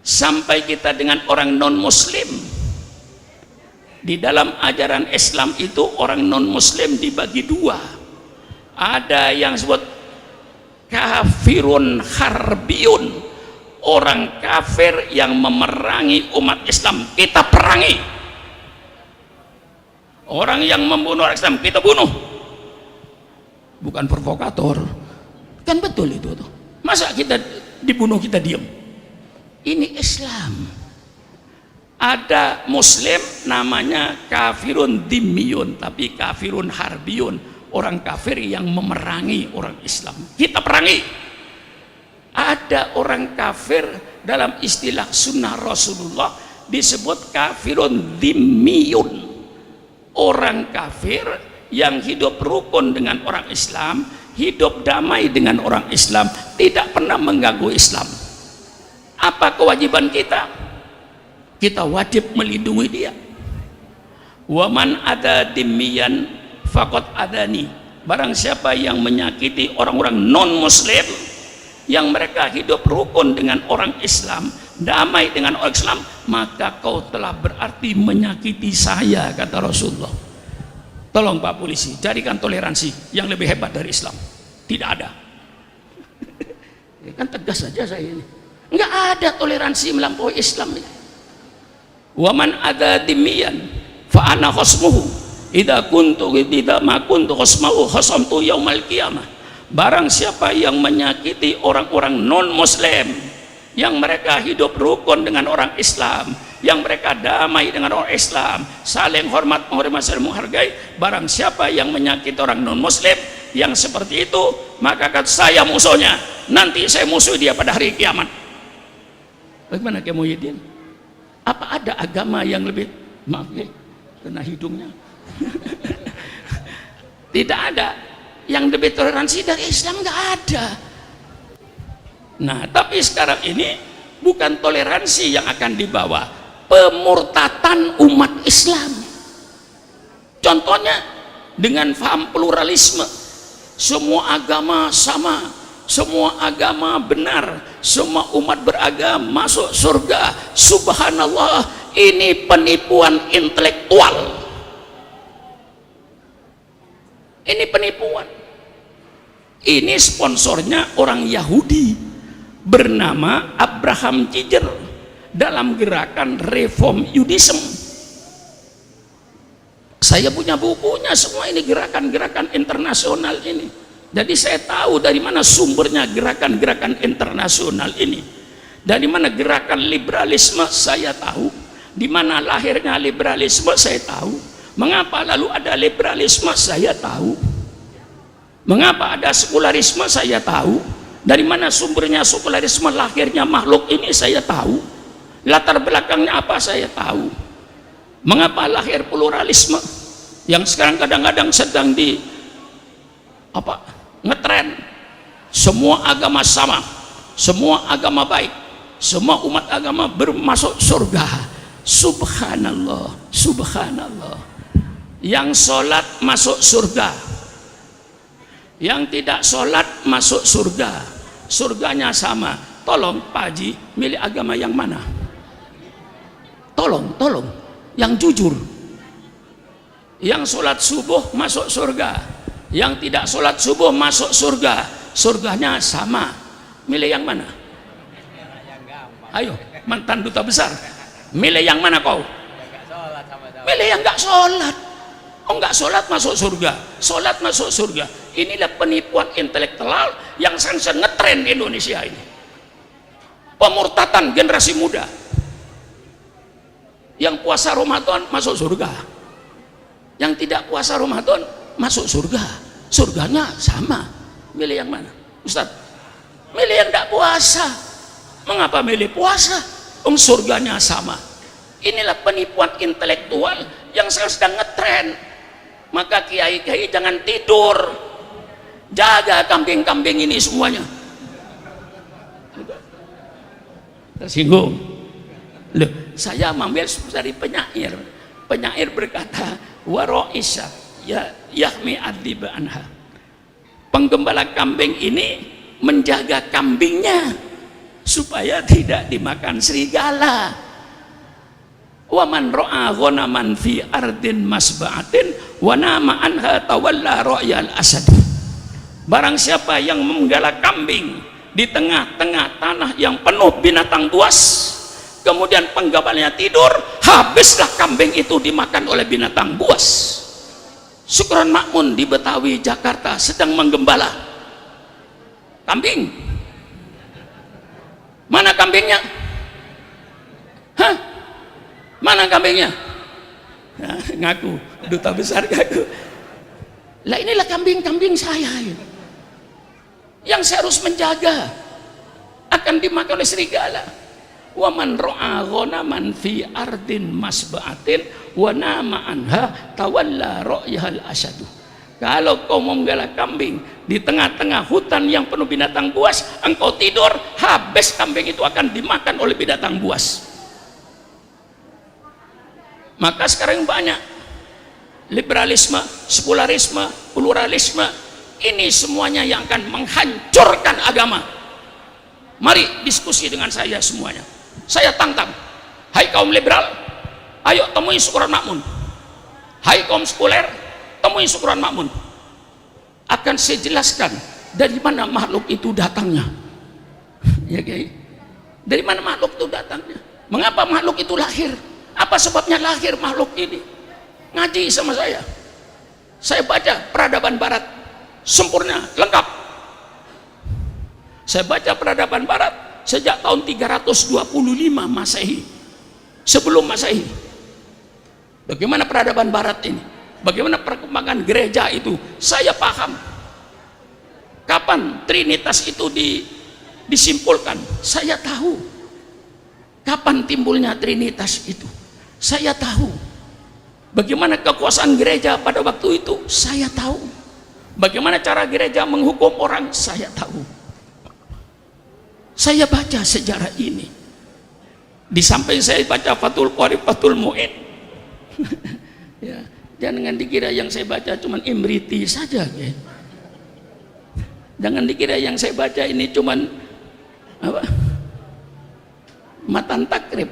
Sampai kita dengan orang non-muslim. Di dalam ajaran Islam itu orang non-muslim dibagi dua. Ada yang disebut kafirun harbiyun, orang kafir yang memerangi umat Islam, kita perangi. Orang yang membunuh orang Islam, kita bunuh. Bukan provokator. Kan betul itu tuh. Masa kita dibunuh kita diam? Ini Islam. Ada muslim namanya kafirun dimiyun, tapi kafirun harbiyun, orang kafir yang memerangi orang Islam, kita perangi. Ada orang kafir dalam istilah sunnah Rasulullah disebut kafirun dimiyun, orang kafir yang hidup rukun dengan orang Islam, hidup damai dengan orang Islam, tidak pernah mengganggu Islam. Apa kewajiban kita? Kita wajib melindungi dia. Waman ada dimiyan fakot adani. Barang siapa yang menyakiti orang-orang non muslim yang mereka hidup rukun dengan orang Islam, damai dengan orang Islam, maka kau telah berarti menyakiti saya, kata Rasulullah. Tolong Pak Polisi, carikan toleransi yang lebih hebat dari Islam. Tidak ada. Kan tegas saja saya ini. Enggak ada toleransi melampaui Islam ini. Waman ada dimiyan fa ana khosmuhu idza kuntu ma kuntu khosmahu khosamtu yaumal qiyamah. Barang siapa yang menyakiti orang-orang non muslim yang mereka hidup rukun dengan orang Islam, yang mereka damai dengan orang Islam, saling hormat menghormati, saling menghargai, barang siapa yang menyakiti orang non muslim yang seperti itu, maka kata saya musuhnya, nanti saya musuh dia pada hari kiamat. Bagaimana Kiai Muhyiddin? Apa ada agama yang lebih, maaf ya, kena hidungnya. Tidak ada yang lebih toleransi dari Islam, nggak ada. Nah, tapi sekarang ini bukan toleransi yang akan dibawa, pemurtatan umat Islam. Contohnya dengan paham pluralisme, semua agama sama, semua agama benar, semua umat beragama masuk surga. Subhanallah, ini penipuan intelektual. Ini penipuan. Ini sponsornya orang Yahudi bernama Abraham Cijer dalam gerakan Reform Judaism. Saya punya bukunya semua, ini gerakan-gerakan internasional ini. Jadi saya tahu dari mana sumbernya gerakan-gerakan internasional ini. Dari mana gerakan liberalisme saya tahu. Di mana lahirnya liberalisme saya tahu. Mengapa lalu ada liberalisme saya tahu. Mengapa ada sekularisme saya tahu. Dari mana sumbernya sekularisme, lahirnya makhluk ini saya tahu. Latar belakangnya apa saya tahu. Mengapa lahir pluralisme yang sekarang kadang-kadang sedang ngetren, semua agama sama, semua agama baik, semua umat agama bermasuk surga. Subhanallah, subhanallah. Yang sholat masuk surga, yang tidak sholat masuk surga, surganya sama. Tolong Pak Haji, milih agama yang mana? Tolong yang jujur. Yang sholat subuh masuk surga, yang tidak sholat subuh masuk surga, surganya sama. Milih yang mana? Ayo, mantan duta besar, milih yang mana kau? Milih yang nggak sholat. Oh, nggak sholat masuk surga, sholat masuk surga. Inilah penipuan intelektual yang sangat ngetren di Indonesia ini. Pemurtatan generasi muda. Yang puasa Ramadan masuk surga, yang tidak puasa Ramadan masuk surga, surganya sama. Milih yang mana Ustaz? Milih yang tidak puasa. Mengapa milih puasa? Surganya sama. Inilah penipuan intelektual yang sedang ngetren. Maka kiai-kiai jangan tidur, jaga kambing-kambing ini semuanya. Tersinggung. Loh, saya ambil dari penyair. Penyair berkata, waro'isa ya yahmi adliba anha. Penggembala kambing ini menjaga kambingnya supaya tidak dimakan serigala. Wa man ra'a ghanaman fi ardin masba'atin wa nama anha tawalla ra'yal asad. Barang siapa yang menggala kambing di tengah-tengah tanah yang penuh binatang buas, kemudian penggembalanya tidur, habislah kambing itu dimakan oleh binatang buas. Syukron Makmun di Betawi, Jakarta sedang menggembala kambing. Mana kambingnya? Hah? Mana kambingnya? Nah, ngaku, duta besar ngaku. Lah inilah kambing-kambing saya yang saya harus menjaga, akan dimakan oleh serigala. Wa man ra'a ghanaman fi ardin masba'atin wa nama anha tawalla ra'yahal asadu. Kalau kau menggala kambing di tengah-tengah hutan yang penuh binatang buas, engkau tidur, habis kambing itu akan dimakan oleh binatang buas. Maka sekarang banyak liberalisme, sekularisme, pluralisme, ini semuanya yang akan menghancurkan agama. Mari diskusi dengan saya semuanya. Saya tantang, hai kaum liberal, ayo temui Syukron Makmun. Hai kaum sekuler, temui Syukron Makmun. Akan saya jelaskan dari mana makhluk itu datangnya. Ya, Kiai. Dari mana makhluk itu datangnya? Mengapa makhluk itu lahir? Apa sebabnya lahir makhluk ini? Ngaji sama saya. Saya baca peradaban barat sempurna, lengkap. Saya baca peradaban barat sejak tahun 325 Masehi, sebelum Masehi. Bagaimana peradaban barat ini? Bagaimana perkembangan gereja itu? Saya paham. Kapan Trinitas itu disimpulkan? Saya tahu. Kapan timbulnya Trinitas itu? Saya tahu. Bagaimana kekuasaan gereja pada waktu itu? Saya tahu. Bagaimana cara gereja menghukum orang? Saya tahu. Saya baca sejarah ini. Di samping saya baca Fathul Qorib, Fathul Mu'in. Ya, jangan dikira yang saya baca cuma Imriti saja. Ya. Jangan dikira yang saya baca ini cuman apa? Matan takrib.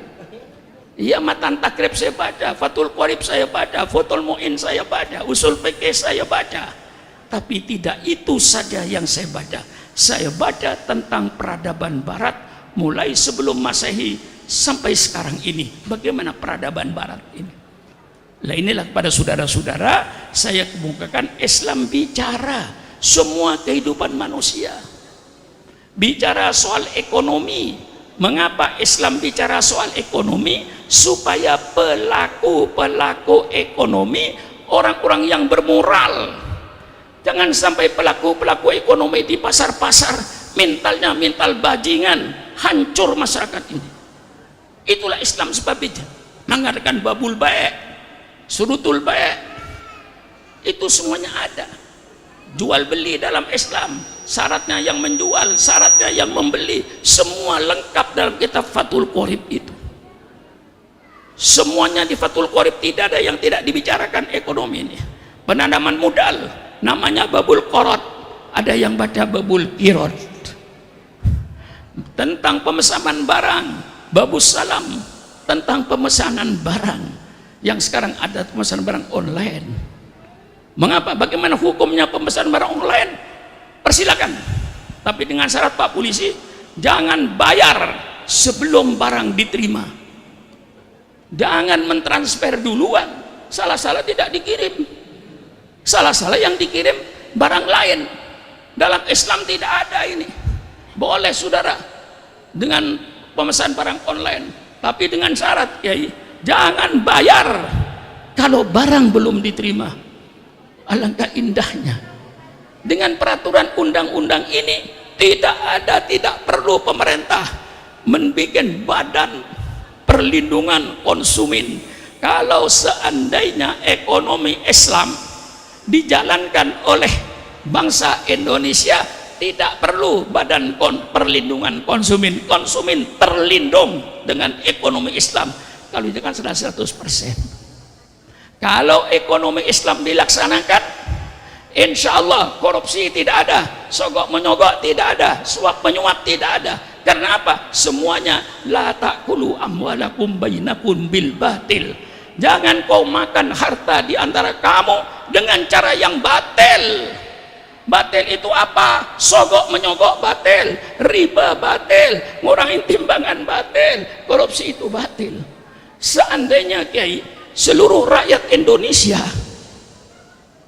Iya, matan takrib saya baca, Fathul Qorib saya baca, Fathul Mu'in saya baca, Usul Fikih saya baca. Tapi tidak itu saja yang saya baca. Saya baca tentang peradaban barat mulai sebelum Masehi sampai sekarang ini. Bagaimana peradaban barat ini? Lah inilah kepada saudara-saudara saya kemukakan, Islam bicara semua kehidupan manusia. Bicara soal ekonomi. Mengapa Islam bicara soal ekonomi? Supaya pelaku-pelaku ekonomi, orang-orang yang bermoral, jangan sampai pelaku-pelaku ekonomi di pasar-pasar mentalnya mental bajingan, hancur masyarakat ini. Itulah Islam sebabnya mengadakan babul baik, surutul baik, itu semuanya ada. Jual beli dalam Islam, syaratnya yang menjual, syaratnya yang membeli, semua lengkap dalam kitab Fathul Qorib itu. Semuanya di Fathul Qorib, tidak ada yang tidak dibicarakan ekonomi ini. Penanaman modal namanya babul qorot, ada yang baca babul kirot. Tentang pemesanan barang, babus salam, tentang pemesanan barang yang sekarang ada pemesanan barang online. Mengapa? Bagaimana hukumnya pemesanan barang online? Persilakan, tapi dengan syarat Pak Polisi, jangan bayar sebelum barang diterima. Jangan mentransfer duluan, salah-salah tidak dikirim, salah-salah yang dikirim barang lain. Dalam Islam tidak ada ini. Boleh saudara dengan pemesan barang online, tapi dengan syarat, ya, jangan bayar kalau barang belum diterima. Alangkah indahnya dengan peraturan undang-undang ini, tidak perlu pemerintah membuat badan perlindungan konsumen. Kalau seandainya ekonomi Islam dijalankan oleh bangsa Indonesia, tidak perlu badan perlindungan konsumen. Konsumen terlindung dengan ekonomi Islam kalau itu kan sudah 100%. Kalau ekonomi Islam dilaksanakan, insya Allah korupsi tidak ada, sogok menyogok tidak ada, suap menyuap tidak ada. Karena apa? Semuanya la ta'kulu amwalakum bainakum bil batil. Jangan kau makan harta di antara kamu dengan cara yang batil. Batil itu apa? Sogok menyogok batil, riba batil, ngurangin timbangan batil, korupsi itu batil. Seandainya Kiai, seluruh rakyat Indonesia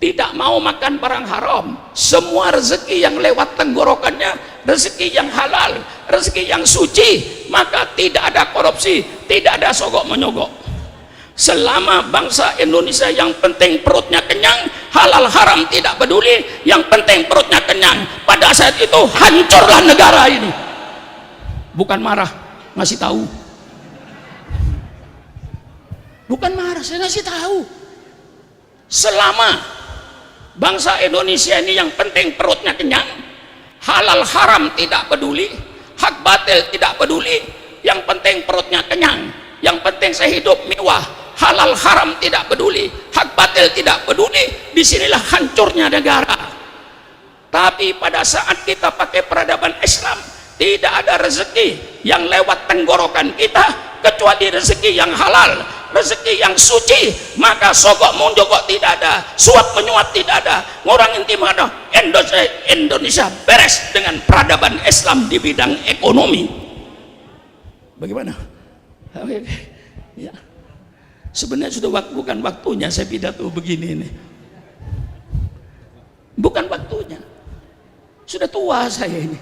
tidak mau makan barang haram, semua rezeki yang lewat tenggorokannya rezeki yang halal, rezeki yang suci, maka tidak ada korupsi, tidak ada sogok menyogok. Selama bangsa Indonesia yang penting perutnya kenyang, halal haram tidak peduli, yang penting perutnya kenyang, pada saat itu hancurlah negara ini. Bukan marah, ngasih tahu. Bukan marah, saya ngasih tahu. Selama bangsa Indonesia ini yang penting perutnya kenyang, halal haram tidak peduli, hak batil tidak peduli, yang penting perutnya kenyang, yang penting saya hidup mewah, halal haram tidak peduli, hak batil tidak peduli, disinilah hancurnya negara. Tapi pada saat kita pakai peradaban Islam, tidak ada rezeki yang lewat tenggorokan kita kecuali rezeki yang halal, rezeki yang suci, maka sogok menjogok tidak ada, suap menyuap tidak ada, ngurangin timbangan. Indonesia beres dengan peradaban Islam di bidang ekonomi. Bagaimana? Ya. Sebenarnya sudah bukan waktunya saya pidato begini ini. Bukan waktunya. Sudah tua saya ini.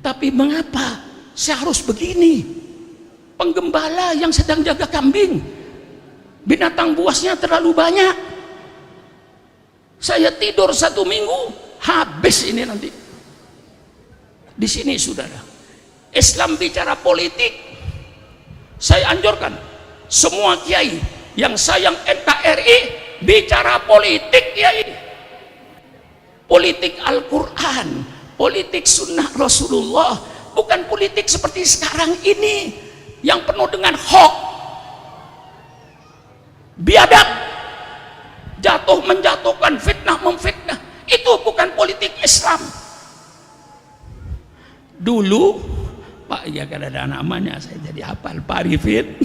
Tapi mengapa saya harus begini? Penggembala yang sedang jaga kambing, binatang buasnya terlalu banyak. Saya tidur 1 minggu, habis ini nanti. Di sini saudara, Islam bicara politik. Saya anjurkan semua kiai yang sayang NKRI bicara politik, kiai. Politik Al-Quran, politik sunnah Rasulullah, bukan politik seperti sekarang ini yang penuh dengan hoax, biadab, jatuh menjatuhkan, fitnah memfitnah. Itu bukan politik Islam. Dulu Pak, ya kan ada namanya, saya jadi hafal, Pak Arifin.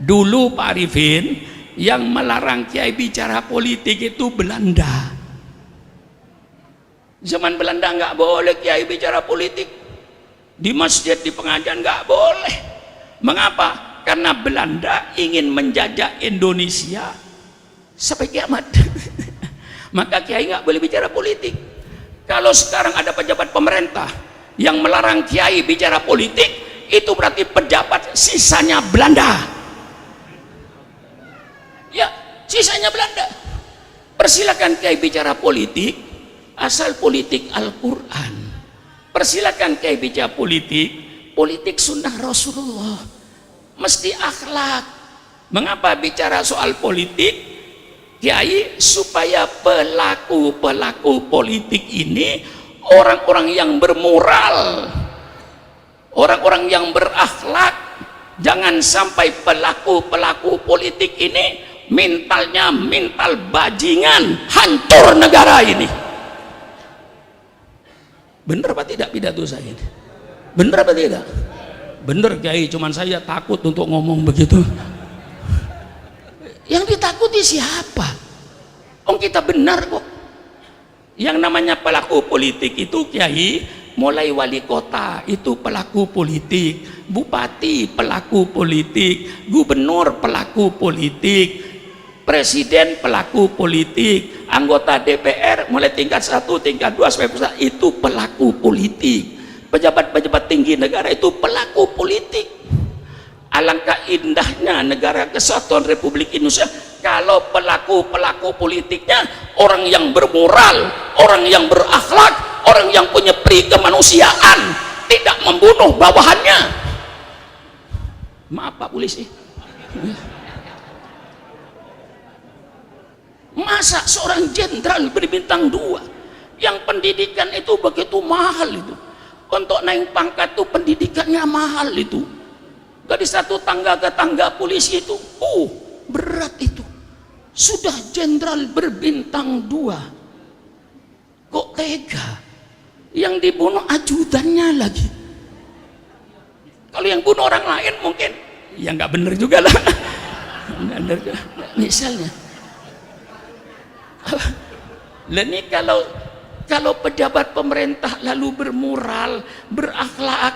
Dulu Pak Arifin yang melarang kiai bicara politik itu Belanda. Zaman Belanda nggak boleh kiai bicara politik. Di masjid, di pengajian nggak boleh. Mengapa? Karena Belanda ingin menjajah Indonesia sampai kiamat. Maka kiai nggak boleh bicara politik. Kalau sekarang ada pejabat pemerintah yang melarang kiai bicara politik, itu berarti pejabat sisanya Belanda. Ya, sisanya Belanda. Persilakan kiai bicara politik, asal politik Al-Quran. Persilakan kiai bicara politik, politik sunnah Rasulullah, mesti akhlak. Mengapa bicara soal politik, kiai? Supaya pelaku-pelaku politik ini orang-orang yang bermoral, orang-orang yang berakhlak. Jangan sampai pelaku-pelaku politik ini mentalnya mental bajingan, hancur negara ini. Bener apa tidak pidato saya ini? Bener apa tidak? Bener kiai, cuman saya takut untuk ngomong begitu. Yang ditakuti siapa? Kita benar kok. Yang namanya pelaku politik itu kiai, mulai wali kota itu pelaku politik, bupati pelaku politik, gubernur pelaku politik, presiden pelaku politik, anggota DPR mulai tingkat 1, tingkat 2 sampai pusat itu pelaku politik, pejabat-pejabat tinggi negara itu pelaku politik. Alangkah indahnya negara kesatuan Republik Indonesia kalau pelaku-pelaku politiknya orang yang bermoral, orang yang berakhlak, orang yang punya peri kemanusiaan, tidak membunuh bawahannya. Maaf Pak Polisi, masa seorang jenderal berbintang 2 yang pendidikan itu begitu mahal itu, untuk naik pangkat itu pendidikannya mahal itu, dari satu tangga ke tangga polisi itu berat itu, sudah jenderal berbintang 2 kok tega, yang dibunuh ajudannya lagi. Kalau yang bunuh orang lain mungkin ya nggak bener juga lah. Misalnya lah ini kalau pejabat pemerintah lalu bermoral, berakhlak,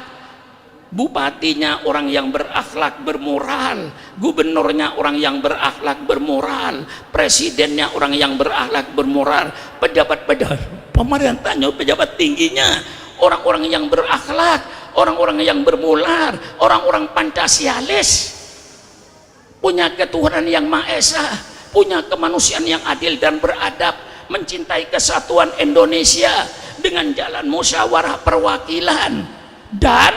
bupatinya orang yang berakhlak bermoral, gubernurnya orang yang berakhlak bermoral, presidennya orang yang berakhlak bermoral, pejabat-pejabat pemerintahnya, pejabat tingginya orang-orang yang berakhlak, orang-orang yang bermoral, orang-orang Pancasialis, punya ketuhanan yang Maha Esa, punya kemanusiaan yang adil dan beradab, mencintai kesatuan Indonesia dengan jalan musyawarah perwakilan dan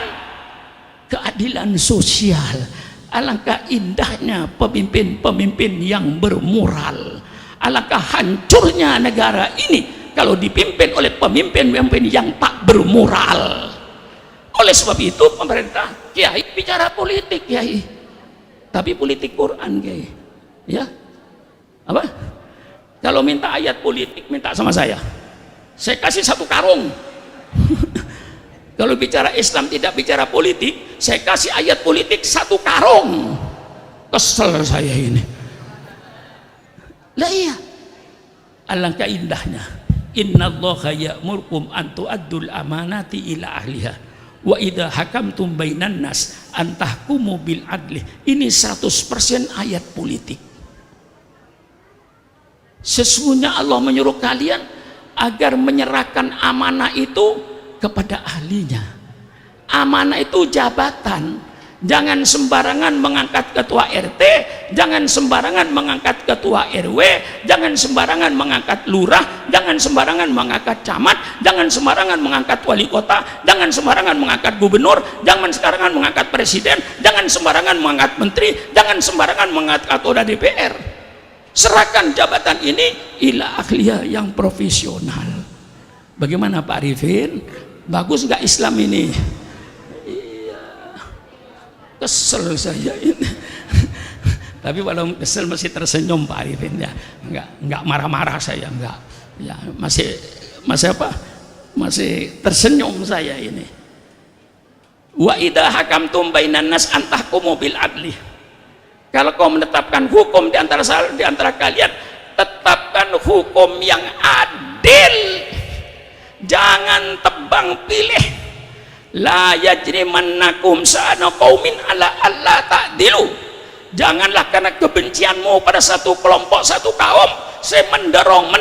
keadilan sosial. Alangkah indahnya pemimpin-pemimpin yang bermoral. Alangkah hancurnya negara ini kalau dipimpin oleh pemimpin-pemimpin yang tak bermoral. Oleh sebab itu pemerintah, kiai bicara politik kiai, tapi politik Quran kiai, ya apa? Kalau minta ayat politik minta sama saya kasih 1 karung. Kalau bicara Islam tidak bicara politik, saya kasih ayat politik 1 karung. Kesel saya ini. Lah iya, alangkah indahnya. Innallaha ya'murkum an tu'addul amanati ila ahliha wa idza hakamtum bainan nas an tahkumu bil adli. Ini 100% ayat politik. Sesungguhnya Allah menyuruh kalian agar menyerahkan amanah itu kepada ahlinya. Amanah itu jabatan. Jangan sembarangan mengangkat ketua RT, jangan sembarangan mengangkat ketua RW, jangan sembarangan mengangkat lurah, jangan sembarangan mengangkat camat, jangan sembarangan mengangkat wali kota, jangan sembarangan mengangkat gubernur, jangan sembarangan mengangkat presiden, jangan sembarangan mengangkat menteri, jangan sembarangan mengangkat ketua DPR. Serahkan jabatan ini ila ahliya yang profesional. Bagaimana Pak Arifin? Bagus nggak Islam ini? Iya, kesel saya ini. Tapi walau kesel masih tersenyum Pak Arifin ya, nggak marah-marah saya, nggak, ya masih masih apa? Masih tersenyum saya ini. Wa idza hakamtum bainan nas antahkumu bil adli. Kalau kau menetapkan hukum di antara kalian, tetapkan hukum yang adil. Jangan tebang pilih. La yajrimannakum sa'ana qaumin ala alla ta'dilu. Janganlah karena kebencianmu pada satu kelompok, satu kaum, saya mendorong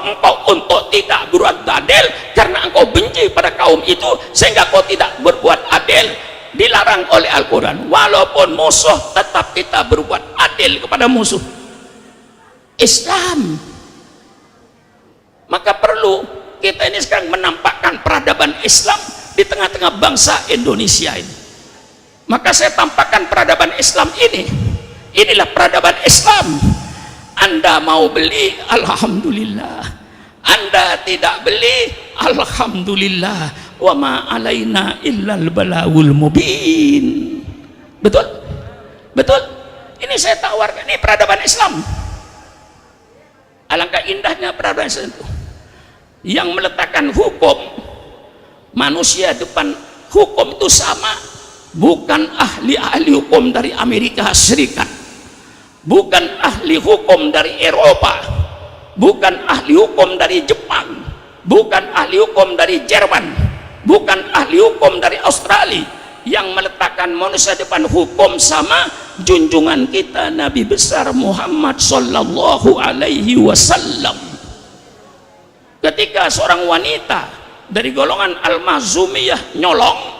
engkau untuk tidak berbuat adil karena engkau benci pada kaum itu sehingga kau tidak berbuat adil. Dilarang oleh Al-Quran. Walaupun musuh, tetap kita berbuat adil kepada musuh Islam. Maka perlu kita ini sekarang menampakkan peradaban Islam di tengah-tengah bangsa Indonesia ini. Maka saya tampakkan peradaban Islam ini. Inilah peradaban Islam. Anda mau beli, alhamdulillah. Anda tidak beli, alhamdulillah. Wa ma alaina illal balawul mubin. Betul? Betul? Ini saya tawarkan, ini peradaban Islam. Alangkah indahnya peradaban Islam itu, yang meletakkan hukum manusia depan hukum itu sama. Bukan ahli-ahli hukum dari Amerika Serikat, bukan ahli hukum dari Eropa, bukan ahli hukum dari Jepang, bukan ahli hukum dari Jerman, bukan ahli hukum dari Australia. Yang meletakkan manusia depan hukum sama junjungan kita Nabi besar Muhammad sallallahu alaihi wasallam. Ketika seorang wanita dari golongan Al-Mazumiyah nyolong,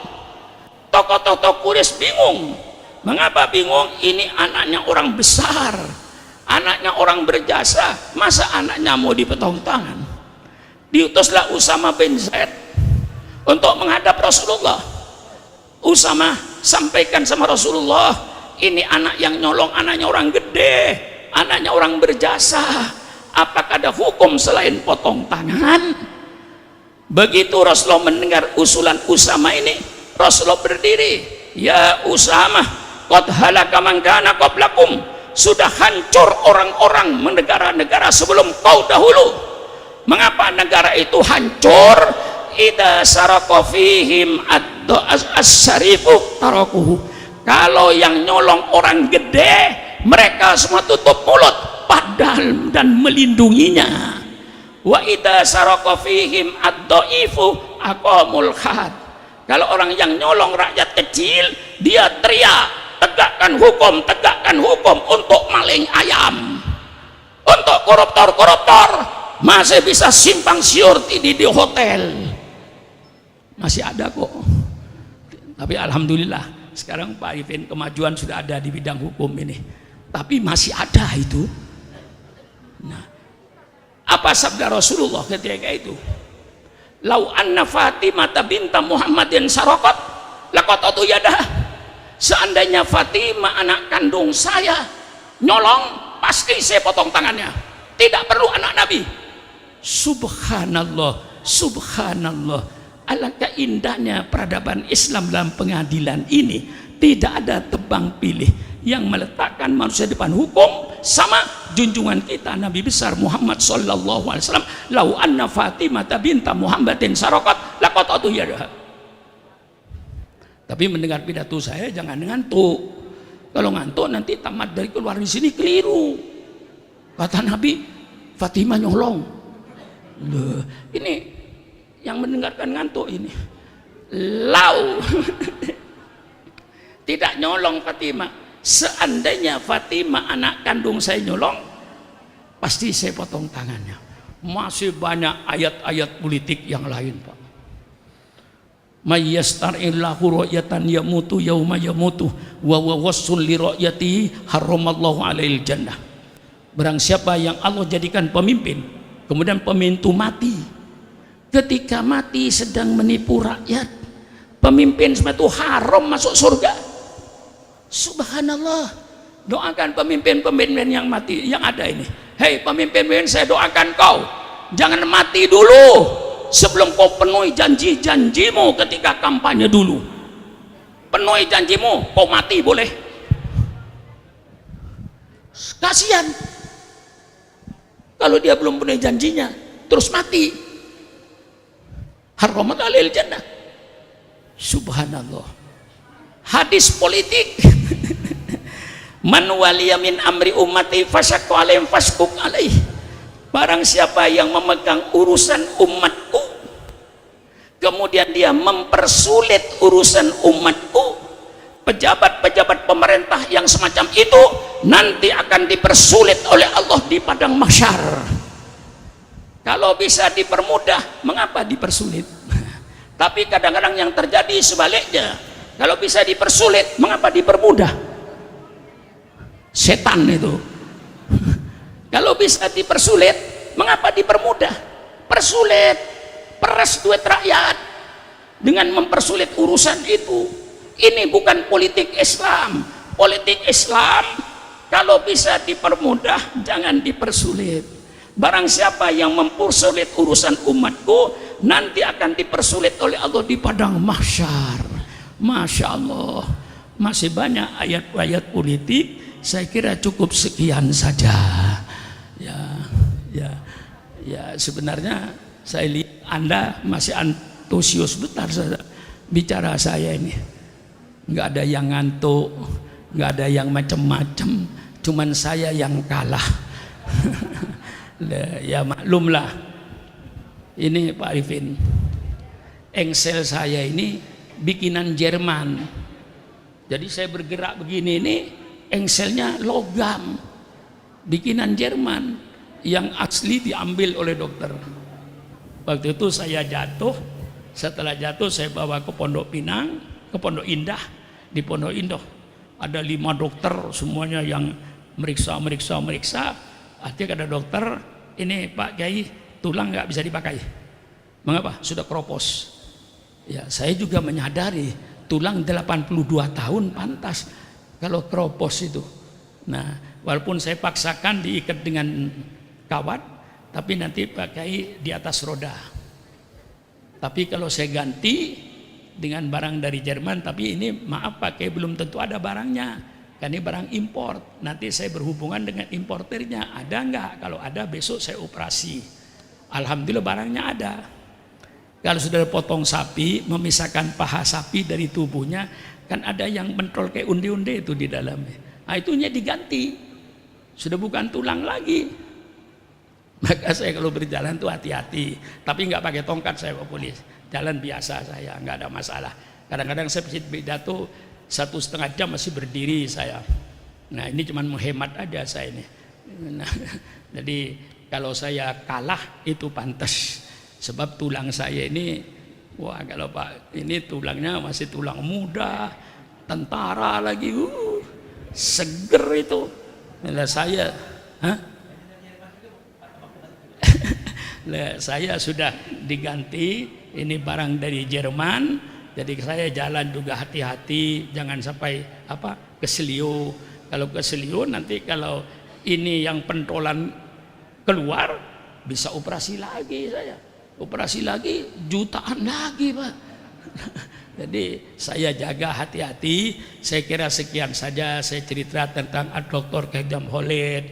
tokoh-tokoh Quraisy bingung. Mengapa bingung? Ini anaknya orang besar, anaknya orang berjasa, masa anaknya mau dipotong tangan? Diutuslah Usama bin Zaid untuk menghadap Rasulullah. Usama sampaikan sama Rasulullah, ini anak yang nyolong anaknya orang gede, anaknya orang berjasa. Apakah ada hukum selain potong tangan? Begitu Rasulullah mendengar usulan Usama ini, Rasulullah berdiri. Ya Usama, qad halaka man kana qablakum. Sudah hancur orang-orang negara-negara sebelum kau dahulu. Mengapa negara itu hancur? Idza saraqa fihim as-sarifu tarakuhu. Kalau yang nyolong orang gede, mereka semua tutup mulut padahal dan melindunginya. Wa idza saraqa fihim ad-dhaifu aqamul had. Kalau orang yang nyolong rakyat kecil, dia teriak, tegakkan hukum untuk maling ayam, untuk koruptor masih bisa simpang siur di hotel, masih ada kok. Tapi alhamdulillah sekarang Pak Arifin kemajuan sudah ada di bidang hukum ini, tapi masih ada itu. Nah, apa sabda Rasulullah ketika itu? Lau anna Fatimah binta Muhammadin saraqat laqatatu yadah. Seandainya Fatimah anak kandung saya nyolong, pasti saya potong tangannya. Tidak perlu anak Nabi. Subhanallah, subhanallah. Alangkah indahnya peradaban Islam dalam pengadilan ini. Tidak ada tebang pilih, yang meletakkan manusia depan hukum sama junjungan kita Nabi besar Muhammad sallallahu alaihi wasallam. Lau anna Fatimah binta Muhammadin saraqat laqatatu yadaha. Tapi mendengar pidato saya jangan ngantuk. Kalau ngantuk nanti tamat dari keluar di sini keliru. Kata Nabi, Fatimah nyolong. Loh, ini yang mendengarkan ngantuk ini. Lau tidak nyolong Fatimah. Seandainya Fatimah anak kandung saya nyolong, pasti saya potong tangannya. Masih banyak ayat-ayat politik yang lain, Pak. Mayyastar'illahu ra'yatan yamutu yauma yamutu wa wassul li ra'yati haramallahu alaihil jannah. Barang siapa yang Allah jadikan pemimpin, kemudian pemimpin itu mati, ketika mati sedang menipu rakyat, pemimpin semua itu haram masuk surga. Subhanallah. Doakan pemimpin-pemimpin yang mati yang ada ini. Hei pemimpin-pemimpin, saya doakan kau jangan mati dulu sebelum kau penuhi janji-janjimu ketika kampanye dulu. Penuhi janjimu, kau mati boleh. Kasihan kalau dia belum penuhi janjinya terus mati. haramat alil jannah. Subhanallah. Hadis politik. Man waliya min amri ummati fasyaqqa alaihim fasquq alaih. Barang siapa yang memegang urusan umatku, kemudian dia mempersulit urusan umatku, pejabat-pejabat pemerintah yang semacam itu nanti akan dipersulit oleh Allah di padang mahsyar. Kalau bisa dipermudah, mengapa dipersulit? Tapi kadang-kadang yang terjadi sebaliknya. Kalau bisa dipersulit, mengapa dipermudah? Setan itu. Kalau bisa dipersulit, mengapa dipermudah? Persulit, peres duit rakyat dengan mempersulit urusan itu. Ini bukan politik Islam. Politik Islam kalau bisa dipermudah, jangan dipersulit. Barang siapa yang mempersulit urusan umatku, nanti akan dipersulit oleh Allah di padang mahsyar. Masya Allah, masih banyak ayat-ayat politik. Saya kira cukup sekian saja. Ya, sebenarnya saya lihat Anda masih antusias betul saja bicara saya ini. Nggak ada yang ngantuk, nggak ada yang macam-macam, cuman saya yang kalah. Ya maklumlah, ini Pak Arifin, engsel saya ini bikinan Jerman. Jadi saya bergerak begini ini, engselnya logam, bikinan Jerman, yang asli diambil oleh dokter. Waktu itu saya jatuh, setelah jatuh saya bawa ke Pondok Pinang, ke Pondok Indah. Di Pondok Indah ada 5 dokter semuanya yang meriksa. Akhirnya kata dokter, ini Pak Kiai, tulang nggak bisa dipakai. Mengapa? Sudah keropos. Ya, saya juga menyadari tulang 82 tahun pantas kalau keropos itu. Nah, walaupun saya paksakan diikat dengan kawat, tapi nanti Pak Kiai di atas roda. Tapi kalau saya ganti dengan barang dari Jerman, tapi ini maaf Pak Kiai belum tentu ada barangnya. Kan ini barang import, nanti saya berhubungan dengan importernya, ada enggak? Kalau ada besok saya operasi. Alhamdulillah barangnya ada. Kalau sudah potong sapi, memisahkan paha sapi dari tubuhnya, kan ada yang mentol kayak undi-undi itu di dalamnya. Nah, itunya diganti, sudah bukan tulang lagi. Maka saya kalau berjalan tuh hati-hati, tapi nggak pakai tongkat saya Pak Polis, jalan biasa saya, nggak ada masalah. Kadang-kadang saya pidato 1,5 jam masih berdiri saya. Nah ini cuma menghemat aja saya ini. Nah, jadi kalau saya kalah itu pantas, sebab tulang saya ini, wah kalau Pak ini tulangnya masih tulang muda, tentara lagi, seger itu. Nah, saya, saya sudah diganti, ini barang dari Jerman. Jadi saya jalan juga hati-hati, jangan sampai keselio. Kalau keselio nanti kalau ini yang pentolan keluar bisa operasi lagi saya. Operasi lagi jutaan lagi Pak. Jadi saya jaga hati-hati. Saya kira sekian saja saya cerita tentang Dr. Khaijam Khalid,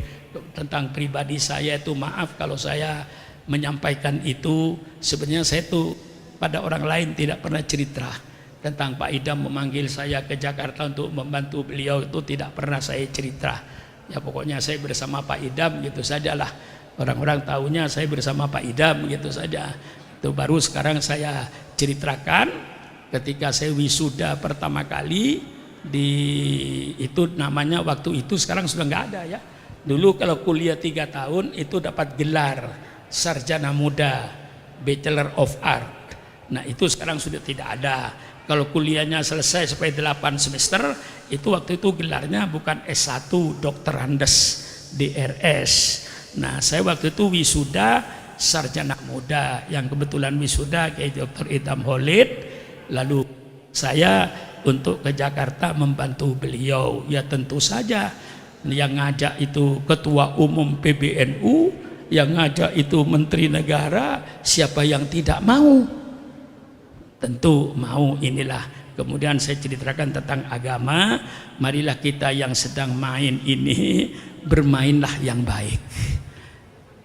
tentang pribadi saya itu. Maaf kalau saya menyampaikan itu. Sebenarnya saya tuh pada orang lain tidak pernah cerita tentang Pak Idam memanggil saya ke Jakarta untuk membantu beliau, itu tidak pernah saya cerita. Ya pokoknya saya bersama Pak Idam gitu sajalah. Orang-orang tahunya saya bersama Pak Idam gitu saja. Itu baru sekarang saya ceritakan ketika saya wisuda pertama kali di itu namanya waktu itu, sekarang sudah nggak ada ya. Dulu kalau kuliah 3 tahun itu dapat gelar sarjana muda, Bachelor of Art. Nah itu sekarang sudah tidak ada. Kalau kuliahnya selesai sampai 8 semester, itu waktu itu gelarnya bukan S1, Dr. Andes, DRS. Nah saya waktu itu wisuda sarjana muda, yang kebetulan wisuda kayak Dr. Idam Khalid. Lalu saya untuk ke Jakarta membantu beliau. Ya tentu saja yang ngajak itu Ketua Umum PBNU, yang ngajak itu Menteri Negara, siapa yang tidak mau? Tentu mau. Inilah kemudian saya ceritakan tentang agama. Marilah kita yang sedang main ini bermainlah yang baik.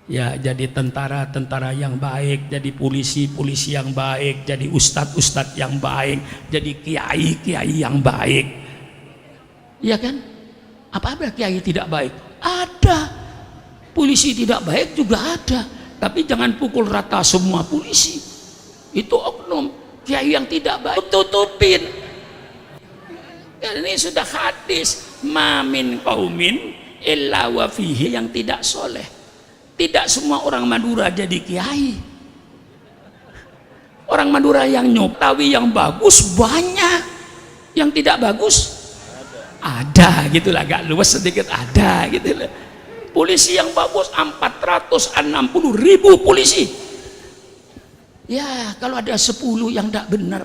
Ya, jadi tentara yang baik, jadi polisi yang baik, jadi ustadz yang baik, jadi kiai yang baik. Ya kan? Apa kiai tidak baik? Ada. Polisi tidak baik juga ada. Tapi jangan pukul rata semua polisi. Itu oknum. Kiai yang tidak baik tutupin. Ini sudah hadis, ma min qaumin illa wa fihi yang tidak soleh. Tidak semua orang Madura jadi kiai. Orang Madura yang nyoktawi yang bagus banyak, yang tidak bagus ada gitulah, agak luas sedikit ada gitulah. Polisi yang bagus 460.000 polisi. Ya, kalau ada 10 yang tidak benar,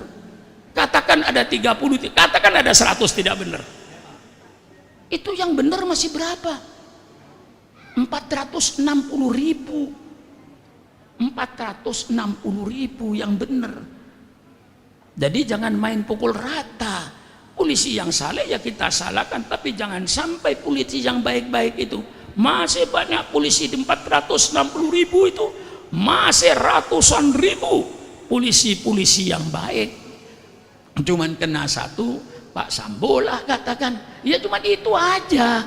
katakan ada 30, katakan ada 100 tidak benar, itu yang benar masih berapa? 460.000 yang benar. Jadi jangan main pukul rata. Polisi yang salah ya kita salahkan, tapi jangan sampai polisi yang baik-baik itu. Masih banyak polisi di 460.000 itu, masih ratusan ribu polisi yang baik. Cuman kena satu, Pak Sambo lah katakan, ya cuman itu aja.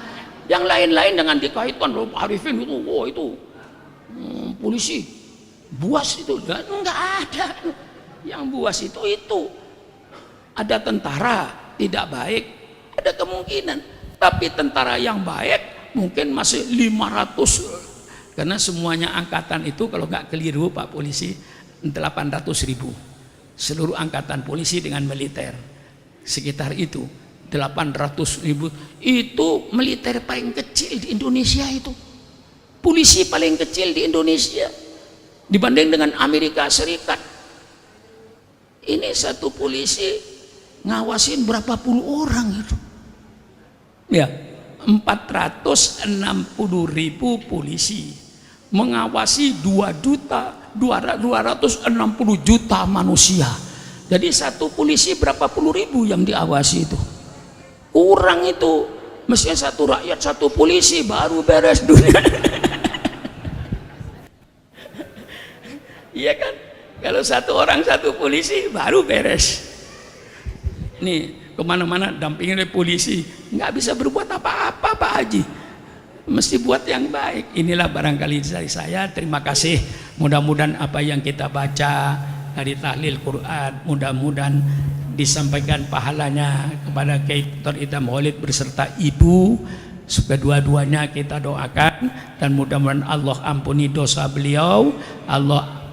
Yang lain-lain dengan dikaitkan loh, Pak Arifin itu, oh itu polisi buas itu, enggak ada. Yang buas itu ada tentara tidak baik, ada kemungkinan, tapi tentara yang baik mungkin masih 500, karena semuanya angkatan itu kalau nggak keliru Pak Polisi 800.000, seluruh angkatan polisi dengan militer sekitar itu 800.000. Itu militer paling kecil di Indonesia, itu polisi paling kecil di Indonesia dibanding dengan Amerika Serikat. Ini satu polisi ngawasin berapa puluh orang itu ya, 460.000 polisi mengawasi 260 juta manusia. Jadi satu polisi berapa puluh ribu yang diawasi itu. Kurang itu, mestinya satu rakyat satu polisi baru beres dunia. Iya kan? Kalau satu orang satu polisi baru beres. Nih kemana-mana dampingin oleh polisi, nggak bisa berbuat apa-apa Pak Haji. Mesti buat yang baik. Inilah barangkali dari saya. Terima kasih. Mudah-mudahan apa yang kita baca dari tahlil Quran, mudah-mudahan disampaikan pahalanya kepada Kiai Dr. Idham Khalid beserta ibu, supaya dua-duanya kita doakan, dan mudah-mudahan Allah ampuni dosa beliau, Allah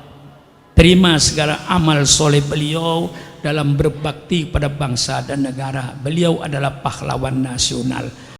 terima segala amal soleh beliau dalam berbakti pada bangsa dan negara. Beliau adalah pahlawan nasional.